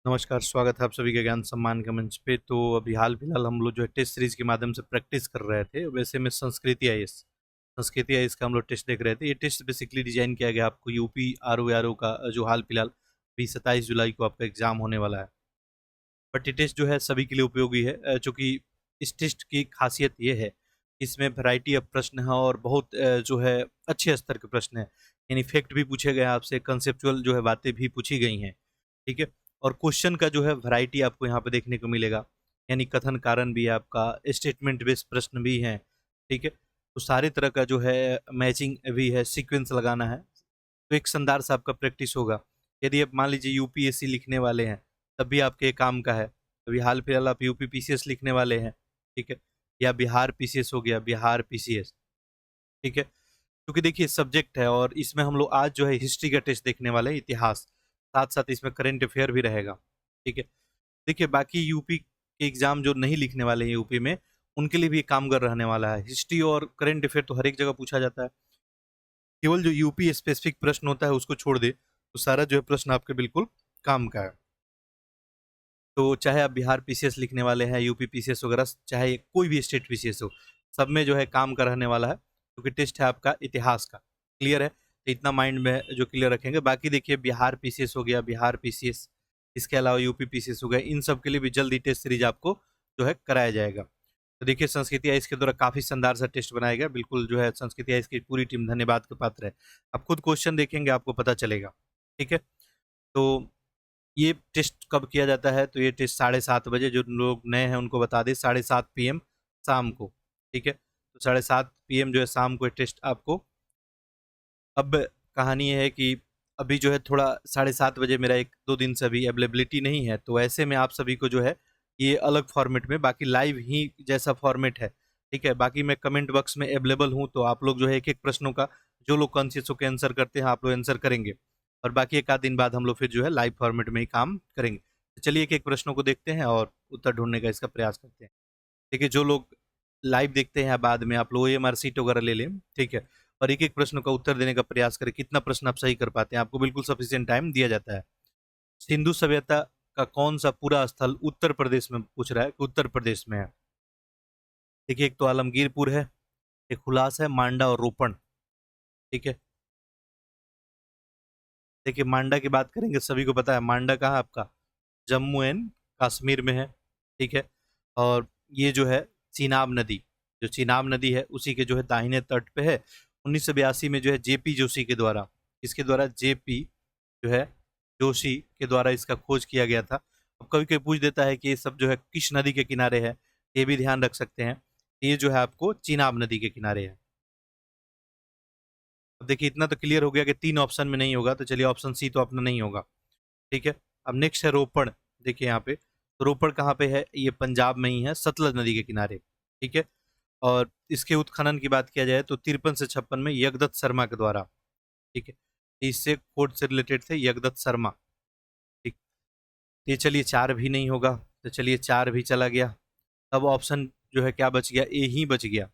नमस्कार, स्वागत है आप सभी के ज्ञान सम्मान के मंच पे। तो अभी हाल-फिलहाल हम लोग जो है टेस्ट सीरीज़ के माध्यम से प्रैक्टिस कर रहे थे। वैसे में संस्कृति आईएएस का हम लोग टेस्ट देख रहे थे। ये टेस्ट बेसिकली डिज़ाइन किया गया आपको यूपी आरओ-एआरओ का जो हाल-फिलहाल अभी 27 जुलाई को आपका एग्ज़ाम होने वाला है। बट ये टेस्ट जो है सभी के लिए उपयोगी है, चूँकि इस टेस्ट की खासियत ये है, इसमें वैरायटी ऑफ प्रश्न है और बहुत जो है अच्छे स्तर के प्रश्न हैं। यानी फैक्ट भी पूछे गए हैं आपसे, कांसेप्चुअल जो है बातें भी पूछी गई हैं, ठीक है? और क्वेश्चन का जो है वैरायटी आपको यहाँ पे देखने को मिलेगा, यानी कथन कारण भी है आपका, स्टेटमेंट बेस्ड प्रश्न भी हैं, ठीक है? तो सारे तरह का जो है मैचिंग भी है, सीक्वेंस लगाना है, तो एक शानदार सा आपका प्रैक्टिस होगा। यदि आप मान लीजिए यूपीएससी लिखने वाले हैं, तब भी आपके काम का है। अभी हाल-फिलहाल आप यूपी पीसीएस लिखने वाले हैं, ठीक है? या बिहार पीसीएस हो गया, बिहार पीसीएस, ठीक है? क्योंकि देखिए सब्जेक्ट है और इसमें हम लोग आज जो है हिस्ट्री का टेस्ट देखने वाले हैं, इतिहास। साथ-साथ इसमें करंट अफेयर भी रहेगा, ठीक है? देखिए बाकी यूपी के एग्ज़ाम जो नहीं लिखने वाले हैं यूपी में, उनके लिए भी ये कामगार रहने वाला है। हिस्ट्री और करंट अफेयर तो हर एक जगह पूछा जाता है। केवल जो यूपी स्पेसिफिक प्रश्न होता है उसको छोड़ दें, तो सारा जो है प्रश्न आपके बिल्कुल काम का है। तो चाहे आप बिहार पीसीएस लिखने वाले हैं, यूपी पीसीएस वगैरह, चाहे कोई भी स्टेट पीसीएस हो, सब में जो है काम का रहने वाला है, क्योंकि टेस्ट है आपका इतिहास का। क्लियर है? तो इतना माइंड में जो क्लियर रखेंगे। बाकी देखिए बिहार पीसीएस हो गया, बिहार पीसीएस, इसके अलावा यूपी पीसीएस हो गया, इन सब के लिए भी जल्द ही टेस्ट सीरीज आपको जो है कराया जाएगा। तो देखिए संस्कृति आईएएस के द्वारा काफ़ी शानदार सा टेस्ट बनाया गया। बिल्कुल जो है संस्कृति आईएएस की पूरी टीम धन्यवाद के पात्र है। आप खुद क्वेश्चन देखेंगे आपको पता चलेगा। ठीक है? तो ये टेस्ट कब किया जाता है? तो ये टेस्ट 7:30 बजे, जो लोग नए हैं उनको बता दें, 7:30 पीएम शाम को, ठीक है? तो 7:30 पीएम जो है शाम को ये टेस्ट आपको। अब कहानी ये है कि अभी जो है थोड़ा 7:30 बजे मेरा 1-2 दिन से अभी अवेलेबिलिटी नहीं है, तो ऐसे में आप सभी को जो है ये अलग फॉर्मेट में, बाकी लाइव ही जैसा फॉर्मेट है, ठीक है? बाकी मैं कमेंट बॉक्स में अवेलेबल हूँ, तो आप लोग जो है एक-एक प्रश्नों का जो लोग कॉन्शियस होके आंसर करते हैं, आप लोग आंसर करेंगे और बाकी 1 आध दिन बाद हम लोग फिर जो है लाइव फॉर्मेट में ही काम करेंगे। तो चलिए एक-एक प्रश्नों को देखते हैं और उत्तर ढूँढने का इसका प्रयास करते हैं। देखिए जो लोग लाइव देखते हैं, बाद में आप लोग ओएमआर शीट वगैरह ले लें, ठीक है? और एक-एक प्रश्न का उत्तर देने का प्रयास करें, कितना प्रश्न आप सही कर पाते हैं, आपको बिल्कुल सफिशिएंट टाइम दिया जाता है। सिंधु सभ्यता का कौन-सा पूरा स्थल उत्तर प्रदेश में पूछ रहा है कि उत्तर प्रदेश में है। देखिए एक तो आलमगीरपुर है, एक हुलास है, मांडा और रोपण, ठीक है? देखिए मांडा की बात करेंगे, सभी को पता है मांडा कहाँ है आपका, जम्मू एंड कश्मीर में है, ठीक है? और ये जो है चीनाब नदी, जो चीनाब नदी है उसी के जो है दाहिने तट पे है। 1982 में जो है जेपी जोशी के द्वारा, इसके द्वारा जेपी जो है जोशी के द्वारा इसका खोज किया गया था। अब कभी-कभी पूछ देता है कि ये सब जो है किस नदी के किनारे है, ये भी ध्यान रख सकते हैं। ये जो है आपको चीनाब नदी के किनारे है। अब देखिए इतना तो क्लियर हो गया कि 3 ऑप्शन में नहीं होगा, तो चलिए ऑप्शन सी तो अपना नहीं होगा, ठीक है? अब नेक्स्ट है रोपड़, देखिए यहाँ पे, तो रोपड़ कहाँ पे है? ये पंजाब में ही है, सतलज नदी के किनारे, ठीक है? और इसके उत्खनन की बात किया जाए तो 53 से 56 में यगदत्त शर्मा के द्वारा, ठीक है? इससे कोर्ट से रिलेटेड थे यगदत्त शर्मा, ठीक। ये चलिए 4 भी नहीं होगा, तो चलिए 4 भी चला गया। अब ऑप्शन जो है क्या बच गया? ए ही बच गया,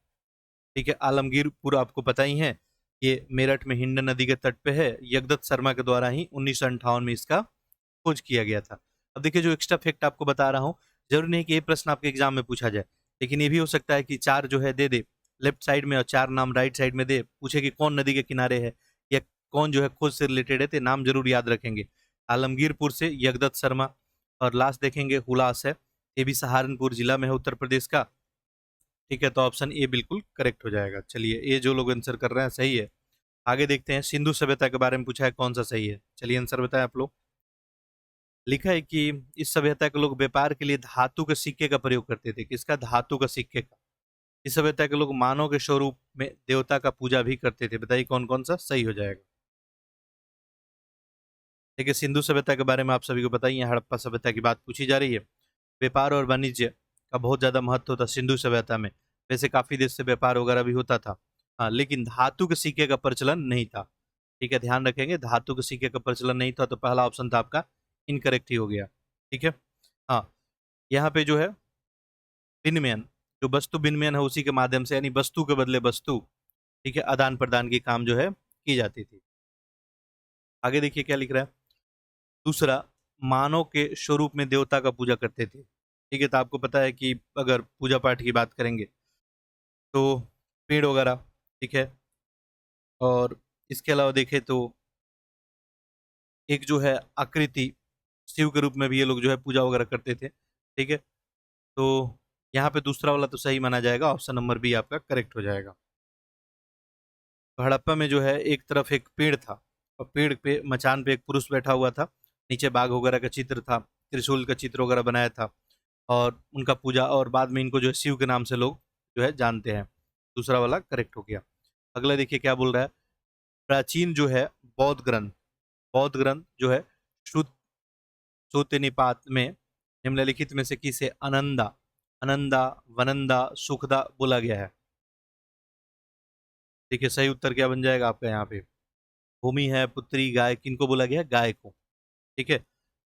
ठीक है? आलमगीरपुर आपको पता ही है, ये मेरठ में हिंड नदी के तट पे है। यगदत्त शर्मा के द्वारा ही 1958 में इसका खोज किया गया था। अब देखिए जो एक्स्ट्रा फैक्ट आपको बता रहा हूँ, ज़रूरी नहीं कि ये प्रश्न आपके एग्ज़ाम में पूछा जाए, लेकिन ये भी हो सकता है कि 4 जो है दे दे लेफ्ट साइड में और 4 नाम राइट साइड में दे, पूछे कि कौन नदी के किनारे है या कौन जो है खोज से रिलेटेड है, तो नाम ज़रूर याद रखेंगे। आलमगीरपुर से यगदत्त शर्मा, और लास्ट देखेंगे हुलास है, ये भी सहारनपुर जिला में है उत्तर प्रदेश का, ठीक है? तो ऑप्शन ए बिल्कुल करेक्ट हो जाएगा। चलिए ए जो लोग आंसर कर रहे हैं सही है। आगे देखते हैं, सिंधु सभ्यता के बारे में पूछा है कौन सा सही है। चलिए आंसर बताएं आप लोग। लिखा है कि इस सभ्यता के लोग व्यापार के लिए धातु के सिक्के का प्रयोग करते थे। किसका? धातु का सिक्के का। इस सभ्यता के लोग मानव के स्वरूप में देवता का पूजा भी करते थे। बताइए कौन कौन सा सही हो जाएगा। देखिए सिंधु सभ्यता के बारे में आप सभी को पता ही है, हड़प्पा सभ्यता की बात पूछी जा रही है। व्यापार और वाणिज्य का बहुत ज्यादा महत्व होता सिंधु सभ्यता में। वैसे काफी देश से व्यापार वगैरह भी होता था, हाँ, लेकिन धातु के सिक्के का प्रचलन नहीं था। ठीक है, ध्यान रखेंगे, धातु के सिक्के का प्रचलन नहीं था, तो पहला ऑप्शन था आपका इनकरेक्ट ही हो गया। ठीक है, हाँ, यहाँ पे जो है विनिमयन, जो वस्तु विनिमयन है उसी के माध्यम से, यानी वस्तु के बदले वस्तु, ठीक है, आदान प्रदान की काम जो है की जाती थी। आगे देखिए क्या लिख रहा है। दूसरा, मानव के स्वरूप में देवता का पूजा करते थे। ठीक है, तो आपको पता है कि अगर पूजा पाठ की बात करेंगे तो पेड़ वगैरह, ठीक है, और इसके अलावा देखें तो एक जो है आकृति, शिव के रूप में भी ये लोग जो है पूजा वगैरह करते थे। ठीक है, तो यहाँ पे दूसरा वाला तो सही माना जाएगा, ऑप्शन नंबर बी आपका करेक्ट हो जाएगा। तो हड़प्पा में जो है एक तरफ एक पेड़ था और पेड़ पे मचान पे एक पुरुष बैठा हुआ था, नीचे बाघ वगैरह का चित्र था, त्रिशूल का चित्र वगैरह बनाया था, और उनका पूजा, और बाद में इनको जो है शिव के नाम से लोग जो है जानते हैं। दूसरा वाला करेक्ट हो गया। अगला देखिए क्या बोल रहा है। प्राचीन जो है बौद्ध ग्रंथ जो है श्रुत सूत्र निपात में निम्नलिखित में से किसे अनंदा अनंदा वनंदा सुखदा बोला गया है? देखिए सही उत्तर क्या बन जाएगा आपका यहाँ पे। भूमि है, पुत्री, गाय, किनको बोला गया है? गाय को। ठीक है,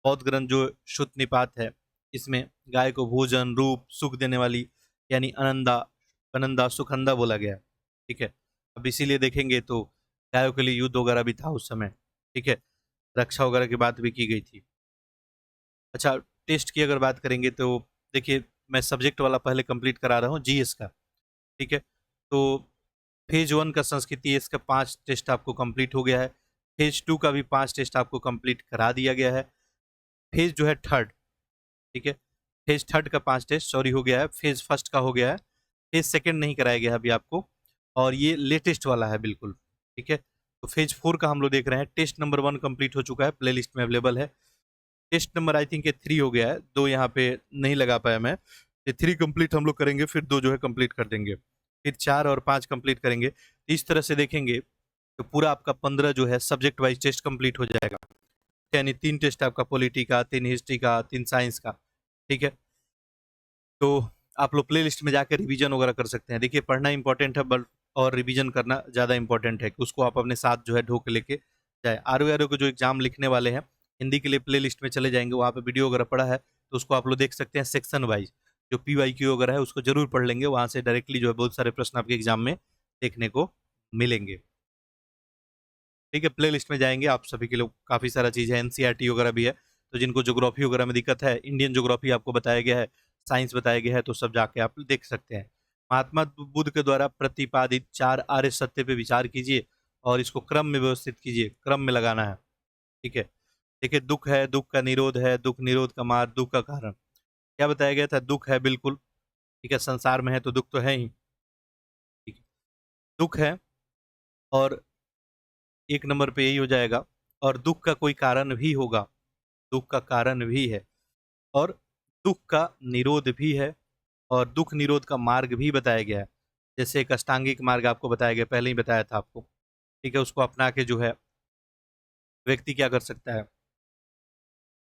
बौद्ध ग्रंथ जो शुद्ध निपात है इसमें गाय को भोजन रूप सुख देने वाली यानी अनंदा वनंदा सुखंदा बोला गया है। ठीक है, अब इसीलिए देखेंगे तो गायों के लिए युद्ध वगैरह भी था उस समय। ठीक है, रक्षा वगैरह की बात भी की गई थी। अच्छा, टेस्ट की अगर बात करेंगे तो देखिए मैं सब्जेक्ट वाला पहले कंप्लीट करा रहा हूँ, जीएस का। ठीक है, तो फेज 1 का संस्कृति इसका 5 टेस्ट आपको कंप्लीट हो गया है। फेज 2 का भी 5 टेस्ट आपको कंप्लीट करा दिया गया है। फेज जो है थर्ड, ठीक है, फेज थर्ड का 5 टेस्ट सॉरी हो गया है, फेज फर्स्ट का हो गया है, फेज सेकंड नहीं कराया गया अभी आपको, और ये लेटेस्ट वाला है बिल्कुल। ठीक है, तो फेज 4 का हम लोग देख रहे हैं। टेस्ट नंबर 1 कंप्लीट हो चुका है, प्ले लिस्ट में अवेलेबल है। टेस्ट नंबर आई थिंक ये 3 हो गया है, 2 यहाँ पे नहीं लगा पाया मैं। ये 3 कंप्लीट हम लोग करेंगे, फिर 2 जो है कंप्लीट कर देंगे, फिर 4 और 5 कंप्लीट करेंगे। इस तरह से देखेंगे तो पूरा आपका 15 जो है सब्जेक्ट वाइज टेस्ट कंप्लीट हो जाएगा। यानी 3 टेस्ट आपका पॉलिटी का, 3 हिस्ट्री का, 3 साइंस का। ठीक है, तो आप लोग प्ले लिस्ट में जाकर रिवीजन वगैरह कर सकते हैं। देखिए पढ़ना इंपॉर्टेंट है बट और रिवीजन करना ज़्यादा इंपॉर्टेंट है कि उसको आप अपने साथ जो है ढोक लेके जाए। आर को जो एग्जाम लिखने वाले हैं हिंदी के लिए प्ले लिस्ट में चले जाएंगे, वहाँ पे वीडियो वगैरह पड़ा है तो उसको आप लोग देख सकते हैं सेक्शन वाइज। जो PYQ वगैरह है उसको जरूर पढ़ लेंगे, वहाँ से डायरेक्टली जो है बहुत सारे प्रश्न आपके एग्जाम में देखने को मिलेंगे। ठीक है, प्ले लिस्ट में जाएंगे आप सभी के लिए काफ़ी सारा चीज़ है, NCERT वगैरह भी है। तो जिनको ज्योग्राफी वगैरह में दिक्कत है, इंडियन ज्योग्राफी आपको बताया गया है, साइंस बताया गया है, तो सब जाके आप देख सकते हैं। महात्मा बुद्ध के द्वारा प्रतिपादित 4 आर्य सत्य पे विचार कीजिए और इसको क्रम में व्यवस्थित कीजिए, क्रम में लगाना है। ठीक है, देखिए दुख है, दुख का निरोध है, दुख निरोध का मार्ग, दुख का कारण क्या बताया गया था? दुख है बिल्कुल। ठीक है, संसार में है तो दुख तो है ही। ठीक है, दुख है, और एक नंबर पे यही हो जाएगा। और दुख का कोई कारण भी होगा, दुख का कारण भी है, और दुख का निरोध भी है, और दुख निरोध का मार्ग भी बताया गया है। जैसे एक अष्टांगिक मार्ग आपको बताया गया, पहले ही बताया था आपको। ठीक है, उसको अपना के जो है व्यक्ति क्या कर सकता है,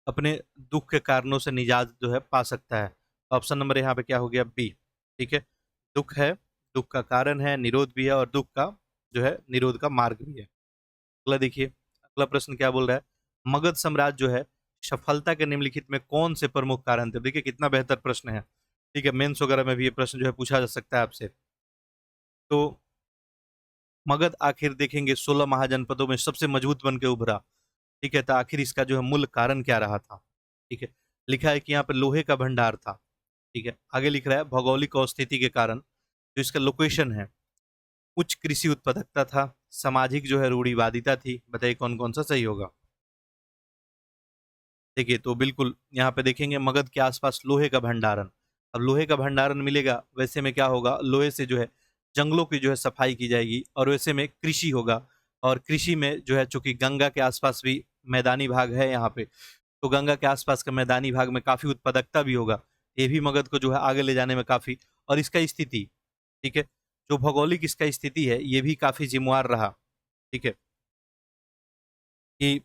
अपने दुख के कारणों से निजात जो है पा सकता है। ऑप्शन नंबर यहाँ पे क्या हो गया? बी। ठीक है, दुख है, दुख का कारण है, निरोध भी है, और दुख का जो है निरोध का मार्ग भी है। अगला देखिए, अगला प्रश्न क्या बोल रहा है। मगध साम्राज्य जो है सफलता के निम्नलिखित में कौन से प्रमुख कारण थे? देखिए कितना बेहतर प्रश्न है। ठीक है, मेंस वगैरह में भी ये प्रश्न जो है पूछा जा सकता है आपसे। तो मगध आखिर देखेंगे 16 महाजनपदों में सबसे मजबूत बन के उभरा। ठीक है, तो आखिर इसका जो है मूल कारण क्या रहा था? ठीक है, लिखा है कि यहाँ पे लोहे का भंडार था। ठीक है, आगे लिख रहा है भौगोलिक स्थिति के कारण जो इसका लोकेशन है, उच्च कृषि उत्पादकता था, सामाजिक जो है रूढ़िवादिता थी। बताइए कौन कौन सा सही होगा। देखिए तो बिल्कुल यहाँ पे देखेंगे मगध के आसपास लोहे का भंडारण। अब लोहे का भंडारण मिलेगा, वैसे में क्या होगा, लोहे से जो है जंगलों की जो है सफाई की जाएगी, और वैसे में कृषि होगा। और कृषि में जो है चूंकि गंगा के आसपास भी मैदानी भाग है यहाँ पे, तो गंगा के आसपास के मैदानी भाग में काफी उत्पादकता भी होगा। ये भी मगध को जो है आगे ले जाने में काफी, और इसका स्थिति, ठीक है, जो भौगोलिक इसका स्थिति है ये भी काफी जिम्मेवार रहा। ठीक है, कि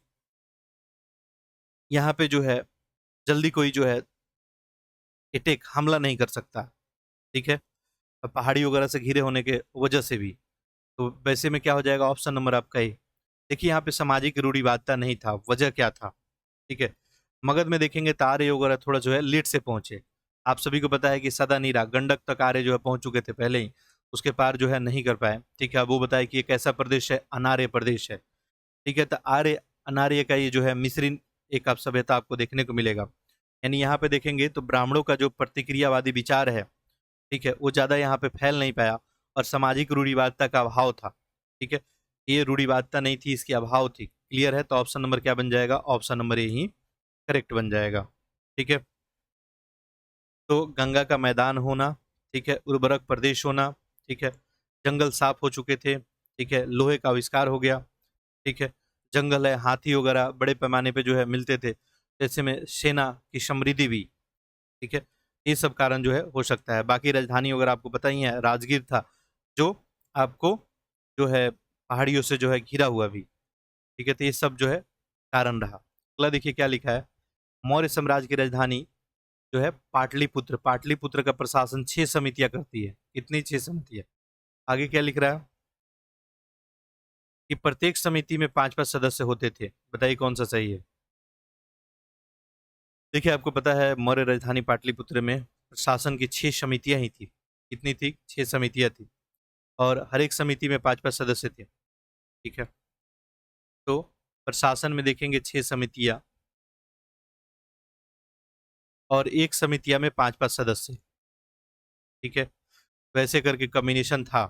यहाँ पे जो है जल्दी कोई जो है अटैक हमला नहीं कर सकता। ठीक है, पहाड़ी वगैरह से घिरे होने के वजह से भी। तो वैसे में क्या हो जाएगा, ऑप्शन नंबर आपका ए। देखिए यहाँ पे सामाजिक रूढ़िवादिता नहीं था, वजह क्या था? ठीक है, मगध में देखेंगे तो आर्य वगैरह थोड़ा जो है लेट से पहुंचे। आप सभी को पता है कि सदा नीरा गंडक तक आर्य जो है पहुंच चुके थे पहले ही, उसके पार जो है नहीं कर पाए। ठीक है, अब वो बताया कि एक ऐसा प्रदेश है अनार्य प्रदेश है। ठीक है, तो आर्य अनार्य का ये जो है मिश्रित एक आप सभ्यता आपको देखने को मिलेगा। यानी यहाँ पे देखेंगे तो ब्राह्मणों का जो प्रतिक्रियावादी विचार है, ठीक है, वो ज़्यादा यहाँ पे फैल नहीं पाया और सामाजिक रूढ़िवादिता का अभाव था। ठीक है, ये रूढ़िवादिता नहीं थी, इसकी अभाव थी। क्लियर है? तो ऑप्शन नंबर क्या बन जाएगा? Option number A he correct बन जाएगा। ठीक है, तो गंगा का मैदान होना, ठीक है, उर्वरक प्रदेश होना, ठीक है, जंगल साफ हो चुके थे, ठीक है, लोहे का आविष्कार हो गया, ठीक है, जंगल है, हाथी वगैरह बड़े पैमाने पे जो है मिलते थे, जैसे में सेना की समृद्धि भी, ठीक है, ये सब कारण जो है हो सकता है। बाकी राजधानी वगैरह आपको पता ही है, राजगीर था, जो आपको जो है पहाड़ियों से जो है घिरा हुआ भी, ठीक है, तो ये सब जो है कारण रहा। अगला देखिए क्या लिखा है, मौर्य साम्राज्य की राजधानी जो है पाटलिपुत्र, पाटलिपुत्र का प्रशासन 6 समितियां करती है। कितनी? 6 समितियां। आगे क्या लिख रहा है कि प्रत्येक समिति में 5-5 सदस्य होते थे। बताइए कौन सा सही है? देखिए आपको पता है मौर्य राजधानी पाटलिपुत्र में प्रशासन की 6 समितियां ही थी। कितनी थी? 6 समितियां थी और हर एक समिति में 5-5 सदस्य थे। ठीक है, तो प्रशासन में देखेंगे 6 समितियां और एक समितियां में 5-5 सदस्य। ठीक है, वैसे करके कॉम्बिनेशन था,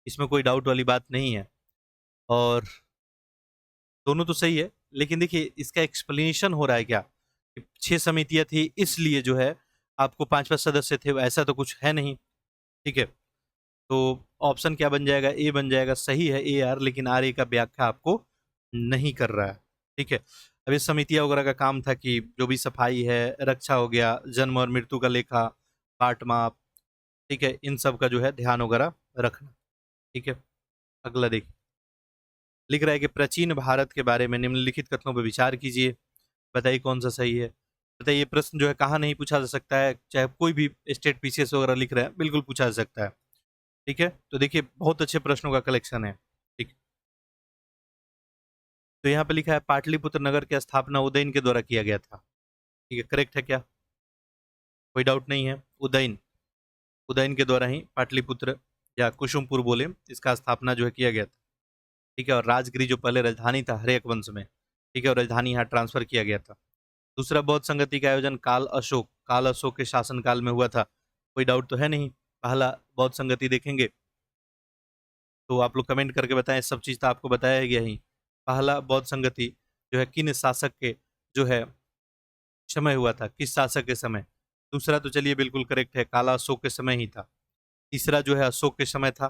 इसमें कोई डाउट वाली बात नहीं है और दोनों तो सही है। लेकिन देखिए इसका एक्सप्लेनेशन हो रहा है क्या कि 6 समितियां थी इसलिए जो है आपको 5-5 सदस्य थे, ऐसा तो कुछ है नहीं। ठीक है, तो ऑप्शन क्या बन जाएगा? ए बन जाएगा। सही है ए आर, लेकिन आर ए का व्याख्या आपको नहीं कर रहा है। ठीक है, अब इस समितियां वगैरह का काम था कि जो भी सफाई है, रक्षा हो गया, जन्म और मृत्यु का लेखा, बाट माप, ठीक है, इन सब का जो है ध्यान वगैरह रखना। ठीक है, अगला देखिए लिख रहा है कि प्राचीन भारत के बारे में निम्नलिखित कथनों पर विचार कीजिए। बताइए कौन सा सही है? बताइए ये प्रश्न जो है कहाँ नहीं पूछा जा सकता है, चाहे कोई भी स्टेट पीसीएस वगैरह लिख रहे हैं, बिल्कुल पूछा जा सकता है। ठीक है, तो देखिए बहुत अच्छे प्रश्नों का कलेक्शन है। ठीक, तो यहाँ पे लिखा है पाटलिपुत्र नगर की स्थापना उदयन के द्वारा किया गया था। ठीक है, करेक्ट है क्या? कोई डाउट नहीं है? उदयन, उदयन के द्वारा ही पाटलिपुत्र या कुसुमपुर बोले, इसका स्थापना जो है किया गया था। ठीक है, और राजगिरी जो पहले राजधानी था हर्यक वंश में, ठीक है, और राजधानी यहाँ ट्रांसफर किया गया था। दूसरा, बौद्ध संगति का आयोजन काल अशोक के शासनकाल में हुआ था। कोई डाउट तो है नहीं? पहला बौद्ध संगति देखेंगे तो आप लोग कमेंट करके बताएं, सब चीज़ तो आपको बताया गया ही। पहला बौद्ध संगति जो है किन शासक के जो है समय हुआ था, किस शासक के समय? दूसरा तो चलिए बिल्कुल करेक्ट है, काला अशोक के समय ही था। तीसरा जो है अशोक के समय था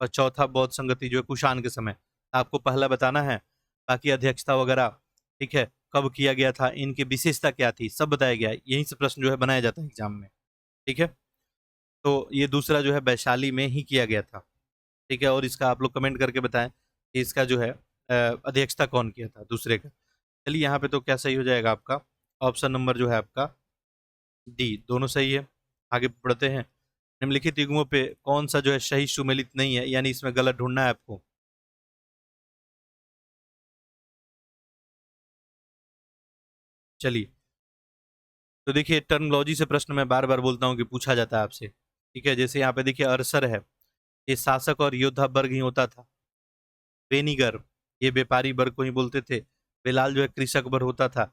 और चौथा बौद्ध संगति जो है कुषाण के समय। आपको पहला बताना है, बाकी अध्यक्षता वगैरह, ठीक है, कब किया गया था, इनकी विशेषता क्या थी, सब बताया गया है। यहीं से प्रश्न जो है बनाया जाता है एग्जाम में। ठीक है, तो ये दूसरा जो है वैशाली में ही किया गया था। ठीक है, और इसका आप लोग कमेंट करके बताएं कि इसका जो है अध्यक्षता कौन किया था दूसरे का। चलिए यहाँ पे तो क्या सही हो जाएगा आपका? ऑप्शन नंबर जो है आपका डी, दोनों सही है। आगे बढ़ते हैं। निम्नलिखित युग्मों पे कौन सा जो है सही सुमेलित नहीं है, यानी इसमें गलत ढूंढना है आपको। चलिए, तो देखिए टर्मिनोलॉजी से प्रश्न मैं बार बार बोलता हूँ कि पूछा जाता है आपसे। ठीक है, जैसे यहाँ पे देखिए अरसर है, ये शासक और योद्धा वर्ग ही होता था। वेनिगर, ये व्यापारी वर्ग को ही बोलते थे। बेलाल जो है कृषक वर्ग होता था।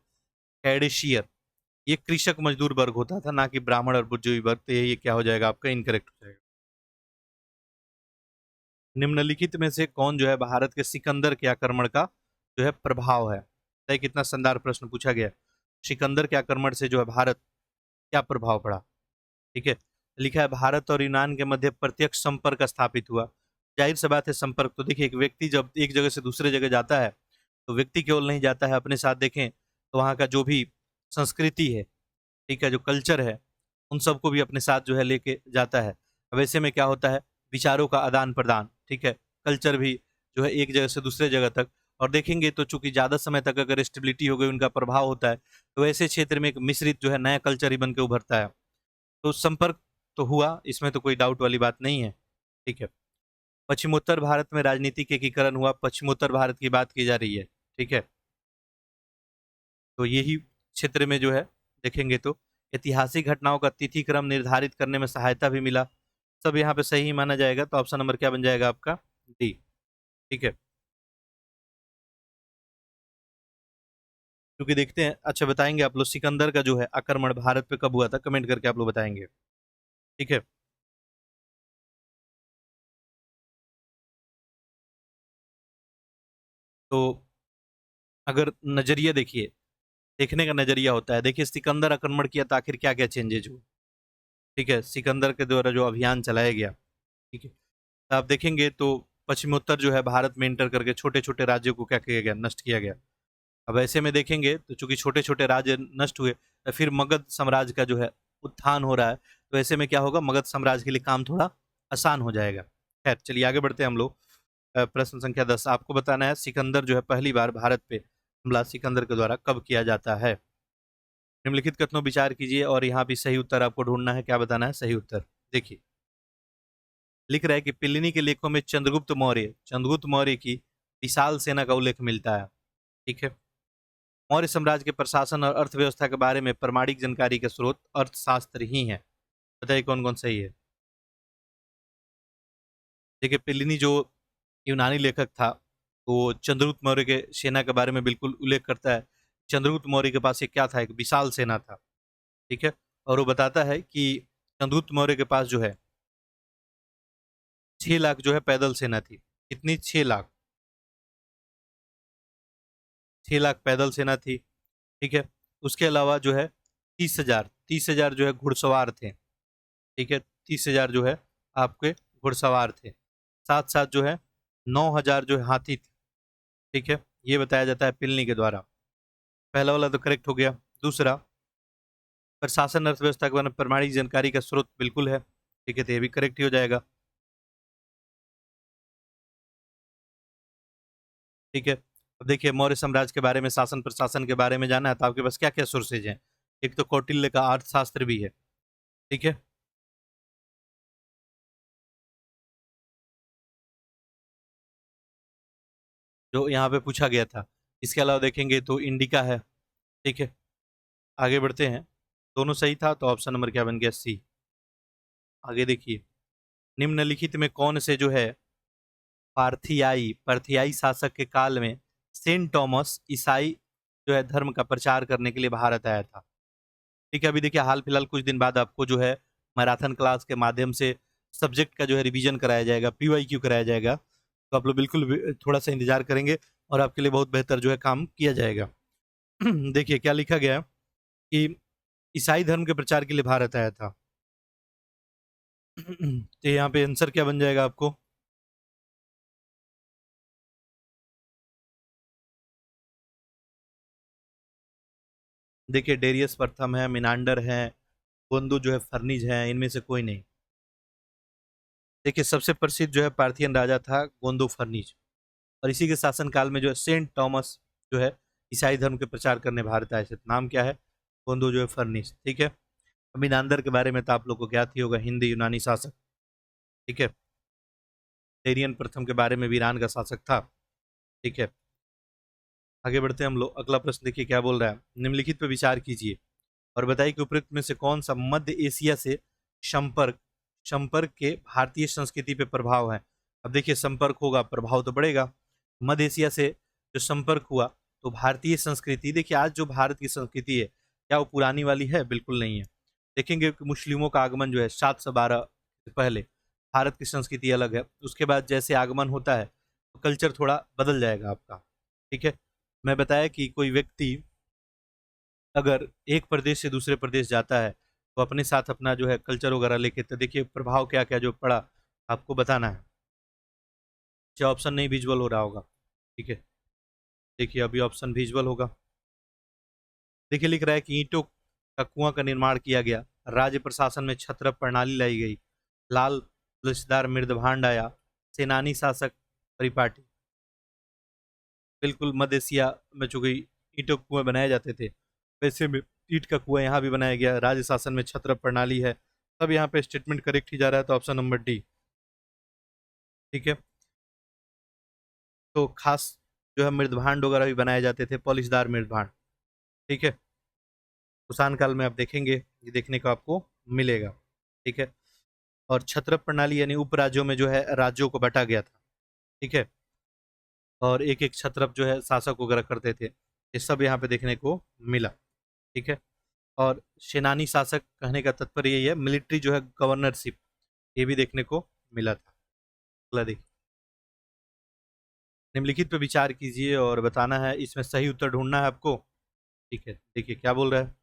कैडेशियर, ये कृषक मजदूर वर्ग होता था, ना कि ब्राह्मण और बुर्जोई वर्ग। तो ये क्या हो जाएगा आपका? इनकरेक्ट हो जाएगा। निम्नलिखित में से कौन जो है भारत के सिकंदर के आक्रमण का जो है प्रभाव है? देखिए कितना शानदार प्रश्न पूछा गया है। सिकंदर के आक्रमण से जो है भारत क्या प्रभाव पड़ा? ठीक है, लिखा है भारत और यूनान के मध्य प्रत्यक्ष संपर्क स्थापित हुआ। जाहिर सी बात है, संपर्क तो देखिए एक व्यक्ति जब एक जगह से दूसरे जगह जाता है तो व्यक्ति केवल नहीं जाता है, अपने साथ देखें तो वहाँ का जो भी संस्कृति है, ठीक है, जो कल्चर है, उन सबको भी अपने साथ जो है लेके जाता है। अब ऐसे में क्या होता है? विचारों का आदान प्रदान, ठीक है, कल्चर भी जो है एक जगह से दूसरे जगह तक। और देखेंगे तो चूंकि ज़्यादा समय तक अगर स्टेबिलिटी हो गई, उनका प्रभाव होता है, तो ऐसे क्षेत्र में एक मिश्रित जो है नया कल्चर ही बन के उभरता है। तो संपर्क तो हुआ, इसमें तो कोई डाउट वाली बात नहीं है। ठीक है, पश्चिमोत्तर भारत में राजनीतिक एकीकरण हुआ। पश्चिमोत्तर भारत की बात की जा रही है। ठीक है, तो यही क्षेत्र में जो है देखेंगे तो ऐतिहासिक घटनाओं का तिथि क्रम निर्धारित करने में सहायता भी मिला। सब यहाँ पे सही माना जाएगा, तो ऑप्शन नंबर क्या बन जाएगा आपका? डी। ठीक है, क्योंकि देखते हैं, अच्छा बताएंगे आप लोग सिकंदर का जो है आक्रमण भारत पे कब हुआ था, कमेंट करके आप लोग बताएंगे। ठीक है। तो अगर नजरिया देखिए, देखने का नजरिया होता है, देखिए सिकंदर आक्रमण किया तो आखिर क्या क्या चेंजेज हुए। ठीक है, सिकंदर के द्वारा जो अभियान चलाया गया, ठीक है, तो आप देखेंगे तो पश्चिमोत्तर जो है भारत में इंटर करके छोटे छोटे राज्यों को क्या किया गया, नष्ट किया गया। अब ऐसे में देखेंगे तो चूंकि छोटे छोटे राज्य नष्ट हुए, तो फिर मगध साम्राज्य का जो है उत्थान हो रहा है। तो ऐसे में क्या होगा, मगध साम्राज्य के लिए काम थोड़ा आसान हो जाएगा। खैर चलिए आगे बढ़ते हैं हम लोग। प्रश्न संख्या 10 आपको बताना है, सिकंदर जो है पहली बार भारत पे हमला सिकंदर के द्वारा कब किया जाता है। निम्नलिखित कथनों विचार कीजिए और यहाँ भी सही उत्तर आपको ढूंढना है, क्या बताना है सही उत्तर। देखिए लिख रहा है कि पिलिनी के लेखों में चंद्रगुप्त मौर्य की विशाल सेना का उल्लेख मिलता है। ठीक है। मौर्य साम्राज्य के प्रशासन और अर्थव्यवस्था के बारे में प्रामाणिक जानकारी के स्रोत अर्थशास्त्र ही है। बताइए कौन कौन सही है। देखिए पिलिनी जो यूनानी लेखक था, वो चंद्रगुप्त मौर्य के सेना के बारे में बिल्कुल उल्लेख करता है। चंद्रगुप्त मौर्य के पास एक क्या था, एक विशाल सेना था। ठीक है। और वो बताता है कि चंद्रगुप्त मौर्य के पास जो है 6 लाख जो है पैदल सेना थी। कितनी, 6 लाख। 6 लाख पैदल सेना थी। ठीक है। उसके अलावा जो है 30,000 जो है घुड़सवार थे। ठीक है, 30,000 जो है आपके घुड़सवार थे। साथ साथ जो है 9,000 जो है हाथी थे। ठीक है, ये बताया जाता है पिलनी के द्वारा। पहला वाला तो करेक्ट हो गया। दूसरा, प्रशासन अर्थव्यवस्था के बारे में प्रमाणिक जानकारी का स्रोत बिल्कुल है। ठीक है, तो ये भी करेक्ट ही हो जाएगा। ठीक है। अब देखिए मौर्य साम्राज्य के बारे में, शासन प्रशासन के बारे में जाना है तो आपके पास क्या क्या सोर्सेज हैं। एक तो कौटिल्य का अर्थशास्त्र भी है। ठीक है। जो यहाँ पे पूछा गया था। इसके अलावा देखेंगे तो इंडिका है। ठीक है। आगे बढ़ते हैं। दोनों सही था तो ऑप्शन नंबर क्या बन गया, सी। आगे देखिए, निम्नलिखित में कौन से जो है पार्थियाई शासक के काल में सेंट थॉमस ईसाई जो है धर्म का प्रचार करने के लिए भारत आया था। ठीक है। अभी देखिए हाल फिलहाल कुछ दिन बाद आपको जो है मैराथन क्लास के माध्यम से सब्जेक्ट का जो है रिवीजन कराया जाएगा, पीवाईक्यू कराया जाएगा। तो आप लोग बिल्कुल थोड़ा सा इंतजार करेंगे और आपके लिए बहुत बेहतर जो है काम किया जाएगा। देखिए क्या लिखा गया है कि ईसाई धर्म के प्रचार के लिए भारत आया था। तो यहाँ पे आंसर क्या बन जाएगा आपको। देखिए डेरियस प्रथम है, मिनांडर है, गोंदू जो है फर्निज है, इनमें से कोई नहीं। देखिए सबसे प्रसिद्ध जो है पार्थियन राजा था गोंदो फर्निज। और इसी के शासनकाल में जो है सेंट थॉमस जो है ईसाई धर्म के प्रचार करने भारत आए थे। नाम क्या है, गोंदो जो है फर्निज। ठीक है। मिनांदर के बारे में तो आप लोग को ज्ञात ही होगा, हिंदी यूनानी शासक। ठीक है। टेरियन प्रथम के बारे में भी ईरान का शासक था। ठीक है। आगे बढ़ते हैं हम लोग। अगला प्रश्न देखिए क्या बोल रहा है, निम्नलिखित पर विचार कीजिए और बताइए कि उपयुक्त में से कौन सा मध्य एशिया से संपर्क संपर्क के भारतीय संस्कृति पे प्रभाव है। अब देखिए संपर्क होगा प्रभाव तो बढ़ेगा। मध्य एशिया से जो संपर्क हुआ तो भारतीय संस्कृति, देखिए आज जो भारत की संस्कृति है क्या वो पुरानी वाली है, बिल्कुल नहीं है। देखेंगे कि मुस्लिमों का आगमन जो है 712 से पहले, भारत की संस्कृति अलग है। उसके बाद जैसे आगमन होता है तो कल्चर थोड़ा बदल जाएगा आपका। ठीक है। मैं बताया कि कोई व्यक्ति अगर एक प्रदेश से दूसरे प्रदेश जाता है तो अपने साथ अपना जो है कल्चर वगैरह लेके, तो देखिए प्रभाव क्या क्या जो पड़ा आपको बताना है। जो ऑप्शन नहीं विजुअल हो रहा होगा। ठीक है। देखिए अभी ऑप्शन विजुअल होगा। देखिए लिख रहा है कि ईंटों का कुआं का निर्माण किया गया, राज्य प्रशासन में छत्र प्रणाली लाई गई, लाल तुलसीदार मृदभांड आया, सेनानी शासक परिपाटी। बिल्कुल मध्य एशिया में चूंकि ईंटों के कुएं बनाए जाते थे, वैसे में ईंट का कुआं यहाँ भी बनाया गया, राज्य शासन में छत्र प्रणाली है। तब यहाँ पे स्टेटमेंट करेक्ट ही जा रहा है, तो ऑप्शन नंबर डी। ठीक है। तो खास जो है मृदभांड वगैरह भी बनाए जाते थे, पॉलिशदार मृदभांड। ठीक है। कुषाण काल में आप देखेंगे, ये देखने को आपको मिलेगा। ठीक है। और छत्र प्रणाली यानी उपराज्यों में जो है राज्यों को बांटा गया था। ठीक है। और एक एक छत्रप जो है शासक वगैरह करते थे। ये सब यहाँ पे देखने को मिला। ठीक है। और सेनानी शासक कहने का तात्पर्य यही है, मिलिट्री जो है गवर्नरशिप, ये भी देखने को मिला था। अगला देखिए, निम्नलिखित पे विचार कीजिए और बताना है, इसमें सही उत्तर ढूंढना है आपको। ठीक है, देखिए क्या बोल रहा है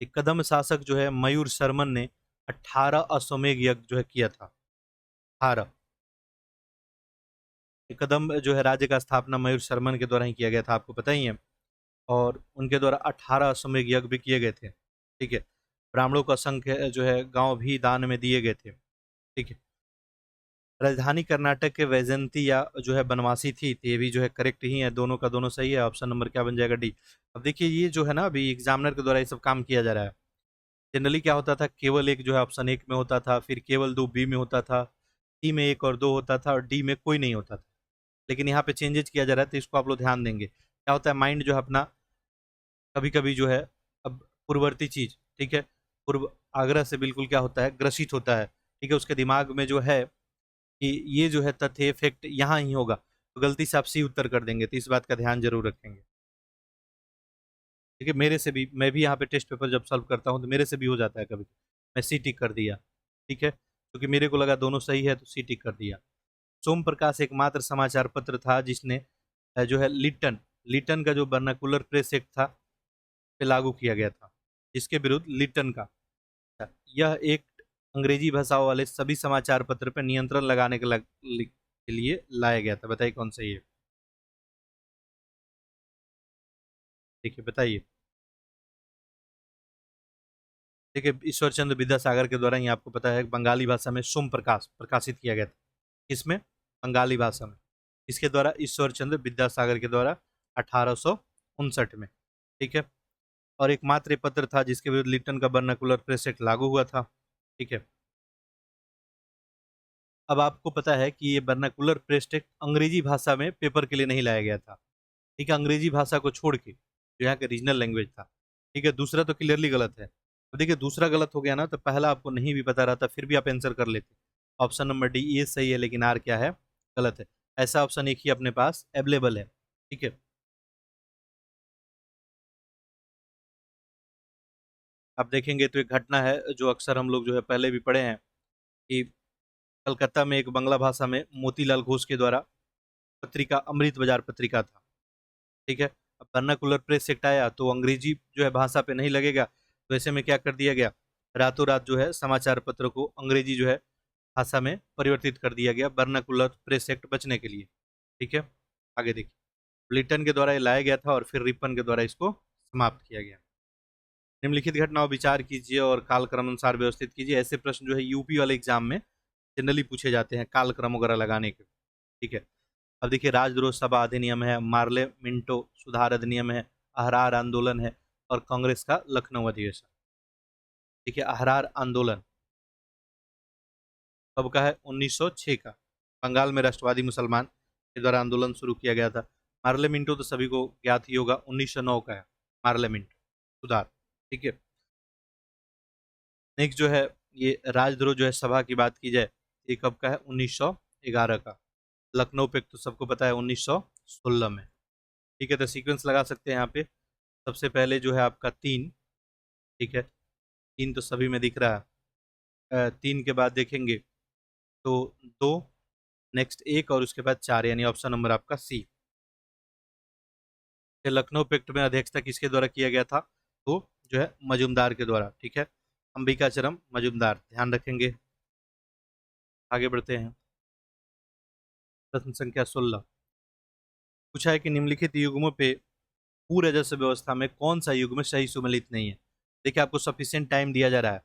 कि कदम शासक जो है मयूर शर्मन ने 18 अश्वमेध यज्ञ जो है किया था। 18। कदम जो है राज्य का स्थापना मयूर शर्मन के द्वारा ही किया गया था, आपको पता ही है। और उनके द्वारा 18 अश्वमेध यज्ञ भी किए गए थे। ठीक है। ब्राह्मणों को असंख्य जो है गांव भी दान में दिए गए थे। ठीक है। राजधानी कर्नाटक के वैजयंती या जो है बनवासी थी, तो ये भी जो है करेक्ट ही है, दोनों का दोनों सही है। ऑप्शन नंबर क्या बन जाएगा? डी। अब देखिए ये जो है ना, अभी एग्जामिनर के द्वारा ये सब काम किया जा रहा है। जनरली क्या होता था, केवल एक जो है ऑप्शन एक में होता था, फिर केवल दो बी में होता था, सी में एक और दो होता था, और डी में कोई नहीं होता था। लेकिन यहाँ पे चेंजेस किया जा रहा है, तो इसको आप लोग ध्यान देंगे। क्या होता है, माइंड जो है अपना कभी कभी जो है, अब पूर्ववर्ती चीज, ठीक है, पूर्व आग्रह से बिल्कुल क्या होता है, ग्रसित होता है। ठीक है, उसके दिमाग में जो है कि ये जो है तथ्य फैक्ट यहाँ ही होगा, तो गलती से आप सी उत्तर कर देंगे, तो इस बात का ध्यान जरूर रखेंगे। ठीक है, मेरे से भी, मैं भी यहाँ पे टेस्ट पेपर जब सॉल्व करता हूँ तो मेरे से भी हो जाता है कभी, मैं सी टिक कर दिया। ठीक है, क्योंकि मेरे को लगा दोनों सही है तो सी टिक कर दिया। सोम प्रकाश एकमात्र समाचार पत्र था जिसने जो है लिटन लिटन का जो वर्नाकुलर प्रेस एक्ट था पे लागू किया गया था, जिसके विरुद्ध लिटन का यह एक अंग्रेजी भाषाओं वाले सभी समाचार पत्र पर नियंत्रण लगाने के लिए लाया गया था। बताइए कौन सा ये? देखिए बताइए। देखिए ईश्वर चंद्र विद्यासागर के द्वारा ही, आपको पता है, बंगाली भाषा में सोम प्रकाश प्रकाशित किया गया था। किसमें? बंगाली भाषा में। इसके द्वारा ईश्वर चंद्र विद्यासागर के द्वारा 1859 में। ठीक है। और एकमात्र ये पत्र था जिसके विरुद्ध लिटन का वर्नाकुलर प्रेस एक्ट लागू हुआ था। ठीक है। अब आपको पता है कि ये वर्नाकुलर प्रेस एक्ट अंग्रेजी भाषा में पेपर के लिए नहीं लाया गया था। ठीक है, अंग्रेजी भाषा को छोड़ के जो यहाँ के रीजनल लैंग्वेज था। ठीक है, दूसरा तो क्लियरली गलत है। तो देखिए दूसरा गलत हो गया ना, तो पहला आपको नहीं भी पता रहता फिर भी आप आंसर कर लेते। ऑप्शन नंबर डी ये सही है, लेकिन आर क्या है? गलत है। ऐसा ऑप्शन एक ही अपने पास अवेलेबल है। ठीक है। आप देखेंगे तो एक घटना है जो अक्सर हम लोग जो है पहले भी पढ़े हैं, कि कलकत्ता में एक बांग्ला भाषा में मोतीलाल घोष के द्वारा पत्रिका अमृत बाजार पत्रिका था। ठीक है। अब वर्नाकुलर प्रेस एक्ट आया तो अंग्रेजी जो है भाषा पे नहीं लगेगा, तो ऐसे में क्या कर दिया गया, रातों रात जो है समाचार पत्र को अंग्रेजी जो है भाषा में परिवर्तित कर दिया गया, वर्नाकुलर प्रेस एक्ट बचने के लिए। ठीक है। आगे देखिए, ब्लिटन के द्वारा ये लाया गया था और फिर रिपन के द्वारा इसको समाप्त किया गया। निम्नलिखित घटनाओं विचार कीजिए और कालक्रम अनुसार व्यवस्थित कीजिए। ऐसे प्रश्न जो है यूपी वाले एग्जाम में जनरली पूछे जाते हैं, कालक्रम वगैरह लगाने के। ठीक है। अब देखिए, राजद्रोह सभा अधिनियम है, मार्ले मिंटो सुधार अधिनियम है, अहरार आंदोलन है, और कांग्रेस का लखनऊ अधिवेशन। ठीक है, अहरार आंदोलन कब का है? 1906 का। बंगाल में राष्ट्रवादी मुसलमान के द्वारा आंदोलन शुरू किया गया था। मार्ले मिंटो तो सभी को ज्ञात ही होगा, 1909 का है मार्ले मिंटो सुधार। ठीक है। नेक्स्ट जो है, ये राजद्रोह जो है सभा की बात की जाए, ये कब का है? 1911 का। लखनऊ पे तो सबको पता है 1916 में। ठीक है, तो सीक्वेंस लगा सकते हैं यहाँ पे। सबसे पहले जो है आपका तीन। ठीक है, तीन तो सभी में दिख रहा है। तीन के बाद देखेंगे तो दो, नेक्स्ट एक, और उसके बाद चार, यानी ऑप्शन नंबर आपका सी। लखनऊ पैक्ट में अध्यक्षता किसके द्वारा किया गया था? तो जो है मजुमदार के द्वारा। ठीक है, अंबिकाचरम मजुमदार, ध्यान रखेंगे। आगे बढ़ते हैं। प्रश्न संख्या 16 पूछा है कि निम्नलिखित युग्मों पे पूर्व राजस्व व्यवस्था में कौन सा युग्म सही सुमेलित नहीं है? देखिए आपको सफिशिएंट टाइम दिया जा रहा है,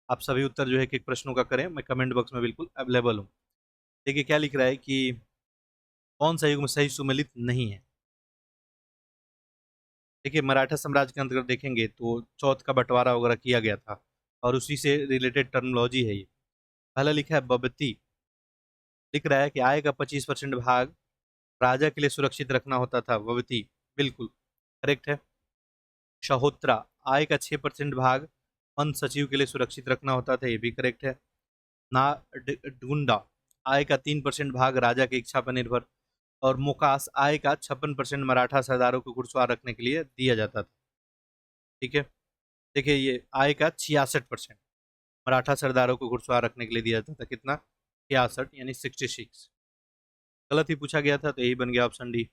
आप सभी उत्तर जो है एक एक प्रश्नों का करें, मैं कमेंट बॉक्स में बिल्कुल अवेलेबल हूँ। देखिए क्या लिख रहा है कि कौन सा युग्म सही सुमेलित नहीं है। देखिए मराठा साम्राज्य के अंतर्गत देखेंगे तो चौथ का बंटवारा वगैरह किया गया था, और उसी से रिलेटेड टर्मिनोलॉजी है ये। पहला लिखा है बबती, लिख रहा है कि आय का 25% भाग राजा के लिए सुरक्षित रखना होता था, बबती बिल्कुल करेक्ट है। शहोत्रा, आय का 6% भाग वन सचिव के लिए सुरक्षित रखना होता था, ये भी करेक्ट है। ना ढूंढा, आय का 3% भाग राजा की इच्छा पर निर्भर और मोकास आय का 56% मराठा सरदारों को घुड़सवार रखने के लिए दिया जाता था। ठीक है, देखिए ये आय का 66% मराठा सरदारों को घुड़सवार रखने के लिए दिया जाता था। कितना? 66 यानी 66। गलत ही पूछा गया था तो यही बन गया ऑप्शन डी।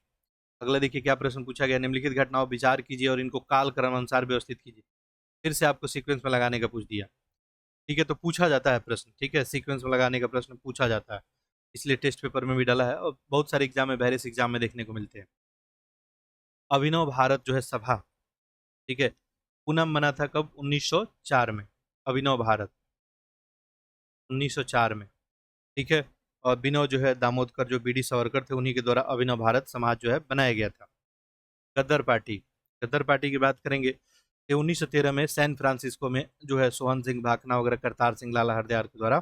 अगला देखिए क्या प्रश्न पूछा गया, निम्नलिखित घटनाओं पर विचार कीजिए और इनको काल क्रम अनुसार व्यवस्थित कीजिए। फिर से आपको सीक्वेंस में लगाने का पूछ दिया। ठीक है, तो पूछा जाता है प्रश्न, ठीक है, सीक्वेंस में लगाने का प्रश्न पूछा जाता है, इसलिए टेस्ट पेपर में भी डाला है और बहुत सारे एग्जाम में, वेरियस एग्जाम में देखने को मिलते हैं। अभिनव भारत जो है सभा, ठीक है, पूनम बना था कब? 1904 में। अभिनव भारत 1904 में, ठीक है। और बिनोद जो है दामोदकर, जो बीडी सावरकर थे, उन्हीं के द्वारा अभिनव भारत समाज जो है बनाया गया था। गद्दर पार्टी, गद्दर पार्टी की बात करेंगे तो 1913 में सैन फ्रांसिस्को में जो है सोहन सिंह भाकना वगैरह, करतार सिंह लाला हरदयाल के द्वारा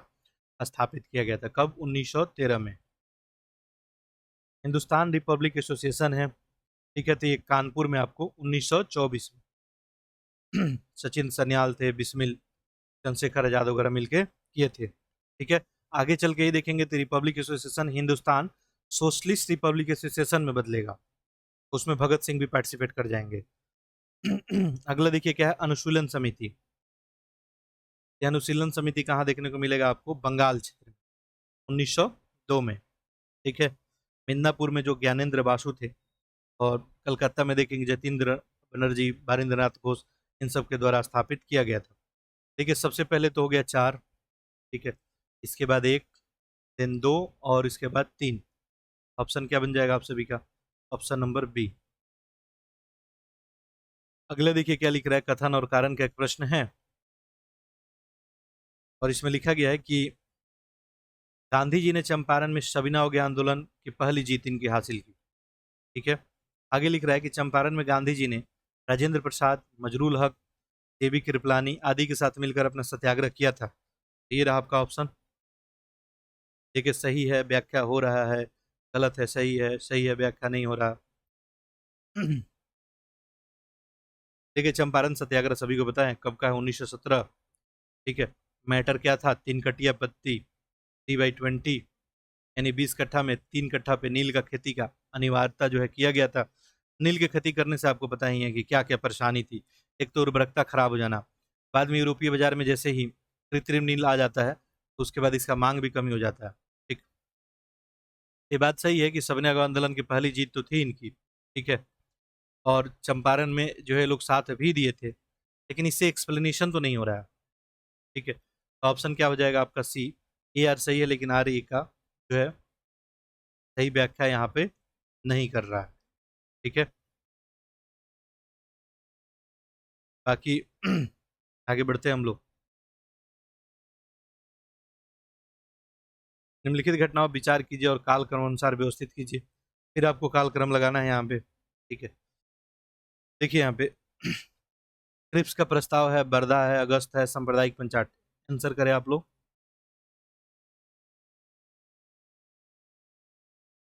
स्थापित किया गया था। कब? 1913 में। हिंदुस्तान रिपब्लिक एसोसिएशन है, ठीक है, तो ये कानपुर में आपको 1924 में सचिन सन्याल थे, बिस्मिल, चंद्रशेखर आजाद वगैरह मिलके किए थे। ठीक है, आगे चल के ही देखेंगे तो Republic association Hindustan socialist Republic association में बदलेगा, उसमें भगत सिंह भी पार्टिसिपेट कर जाएंगे। अगला देखिए क्या है, अनुशीलन समिति। यह अनुशीलन समिति कहाँ देखने को मिलेगा आपको? बंगाल क्षेत्र में, 1902 में। ठीक है, मिदनापुर में जो ज्ञानेंद्र बासु थे, और कलकत्ता में देखेंगे जतीन्द्र बनर्जी, बारिंद्रनाथ घोष, इन सब के द्वारा स्थापित किया गया था। देखिए सबसे पहले तो हो गया 4, ठीक है, इसके बाद 1, देन 2 और इसके बाद 3। ऑप्शन क्या बन जाएगा आप सभी का? Option number B. अगले देखिए क्या लिख रहा है, कथन और कारण का एक प्रश्न है, और इसमें लिखा गया है कि गांधी जी ने चंपारण में सविनय अवज्ञा आंदोलन की पहली जीत इनकी हासिल की। ठीक है, आगे लिख रहा है कि चंपारण में गांधी जी ने राजेंद्र प्रसाद, मजरूल हक, देवी कृपलानी आदि के साथ मिलकर अपना सत्याग्रह किया था। ये रहा आपका ऑप्शन। देखिए सही है, व्याख्या हो रहा है, गलत है, सही है, सही है, व्याख्या नहीं हो रहा। देखिए चंपारण सत्याग्रह सभी को पता है कब का है, 1917। ठीक है, मैटर क्या था? 3 कटिया पत्ती 3/20, यानी 20 कट्ठा में 3 कट्ठा पे नील का खेती का अनिवार्यता जो है किया गया था। नील की खेती करने से आपको पता ही है कि क्या क्या परेशानी थी। एक तो उर्वरकता खराब हो जाना, बाद में यूरोपीय बाजार में जैसे ही कृत्रिम नील आ जाता है तो उसके बाद इसका मांग भी कमी हो जाता है। ठीक, ये बात सही है कि सविनय अवज्ञा आंदोलन की पहली जीत तो थी इनकी। ठीक है, और चंपारण में जो है लोग साथ भी दिए थे, लेकिन इससे एक्सप्लेनेशन तो नहीं हो रहा है। ठीक है, तो ऑप्शन क्या हो जाएगा आपका? सी। ए आर सही है, लेकिन आर ए का जो है सही व्याख्या यहाँ पे नहीं कर रहा है। ठीक है, बाकी आगे बढ़ते हैं हम लोग। निम्नलिखित घटनाओं पर विचार कीजिए और कालक्रम अनुसार व्यवस्थित कीजिए। फिर आपको कालक्रम लगाना है यहाँ पे। ठीक है, देखिए यहाँ पे क्रिप्स का प्रस्ताव है, बर्दा है, अगस्त है, सांप्रदायिक पंचायत। आंसर करें आप लोग।